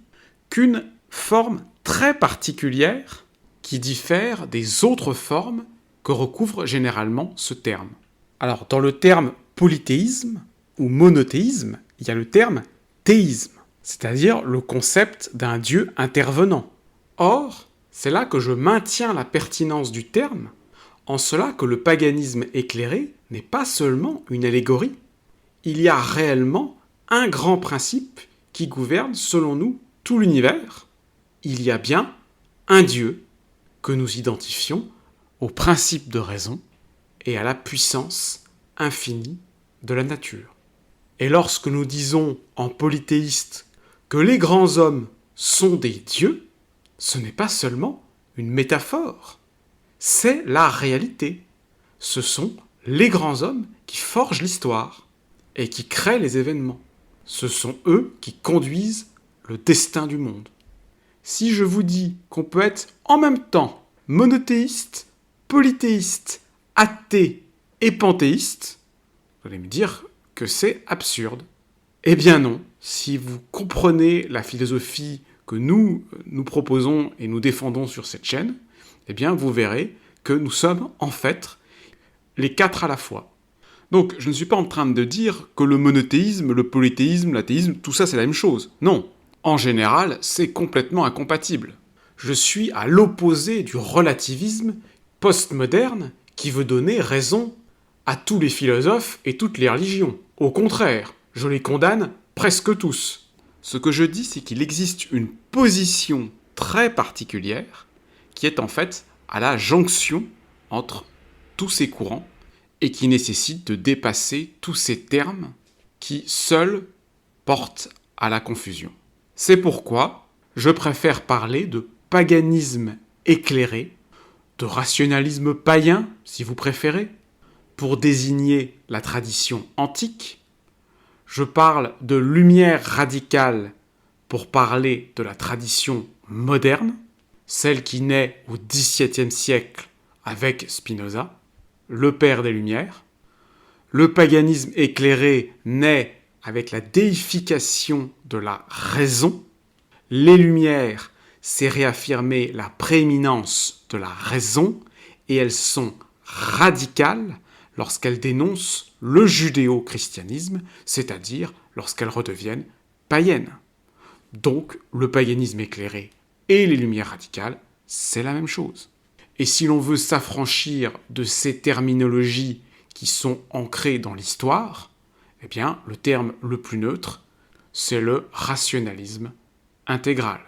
qu'une forme très particulière qui diffère des autres formes que recouvre généralement ce terme. Alors, dans le terme polythéisme ou monothéisme, il y a le terme théisme, c'est-à-dire le concept d'un Dieu intervenant. Or, c'est là que je maintiens la pertinence du terme, en cela que le paganisme éclairé n'est pas seulement une allégorie. Il y a réellement un grand principe qui gouverne, selon nous, tout l'univers. Il y a bien un Dieu que nous identifions au principe de raison et à la puissance infinie de la nature. Et lorsque nous disons en polythéiste que les grands hommes sont des dieux, ce n'est pas seulement une métaphore, c'est la réalité. Ce sont les grands hommes qui forgent l'histoire et qui créent les événements. Ce sont eux qui conduisent le destin du monde. Si je vous dis qu'on peut être en même temps monothéiste, polythéiste, athée et panthéiste, vous allez me dire que c'est absurde. Eh bien non, si vous comprenez la philosophie que nous proposons et nous défendons sur cette chaîne, eh bien vous verrez que nous sommes en fait les quatre à la fois. Donc je ne suis pas en train de dire que le monothéisme, le polythéisme, l'athéisme, tout ça c'est la même chose. Non, en général c'est complètement incompatible. Je suis à l'opposé du relativisme postmoderne qui veut donner raison à tous les philosophes et toutes les religions. Au contraire, je les condamne presque tous. Ce que je dis, c'est qu'il existe une position très particulière qui est en fait à la jonction entre tous ces courants et qui nécessite de dépasser tous ces termes qui seuls portent à la confusion. C'est pourquoi je préfère parler de paganisme éclairé, de rationalisme païen, si vous préférez, pour désigner la tradition antique. Je parle de lumière radicale pour parler de la tradition moderne, celle qui naît au XVIIe siècle avec Spinoza, le père des Lumières. Le paganisme éclairé naît avec la déification de la raison. Les Lumières, c'est réaffirmer la prééminence de la raison, et elles sont radicales lorsqu'elles dénoncent le judéo-christianisme, c'est-à-dire lorsqu'elles redeviennent païennes. Donc, le paganisme éclairé et les Lumières radicales, c'est la même chose. Et si l'on veut s'affranchir de ces terminologies qui sont ancrées dans l'histoire, eh bien, le terme le plus neutre, c'est le rationalisme intégral.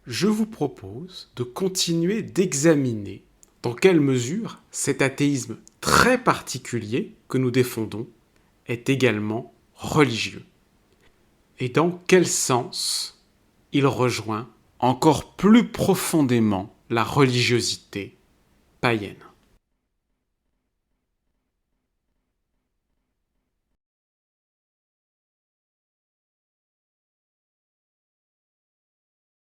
Je vous propose de continuer d'examiner dans quelle mesure cet athéisme très particulier que nous défendons est également religieux. Et dans quel sens il rejoint encore plus profondément la religiosité païenne.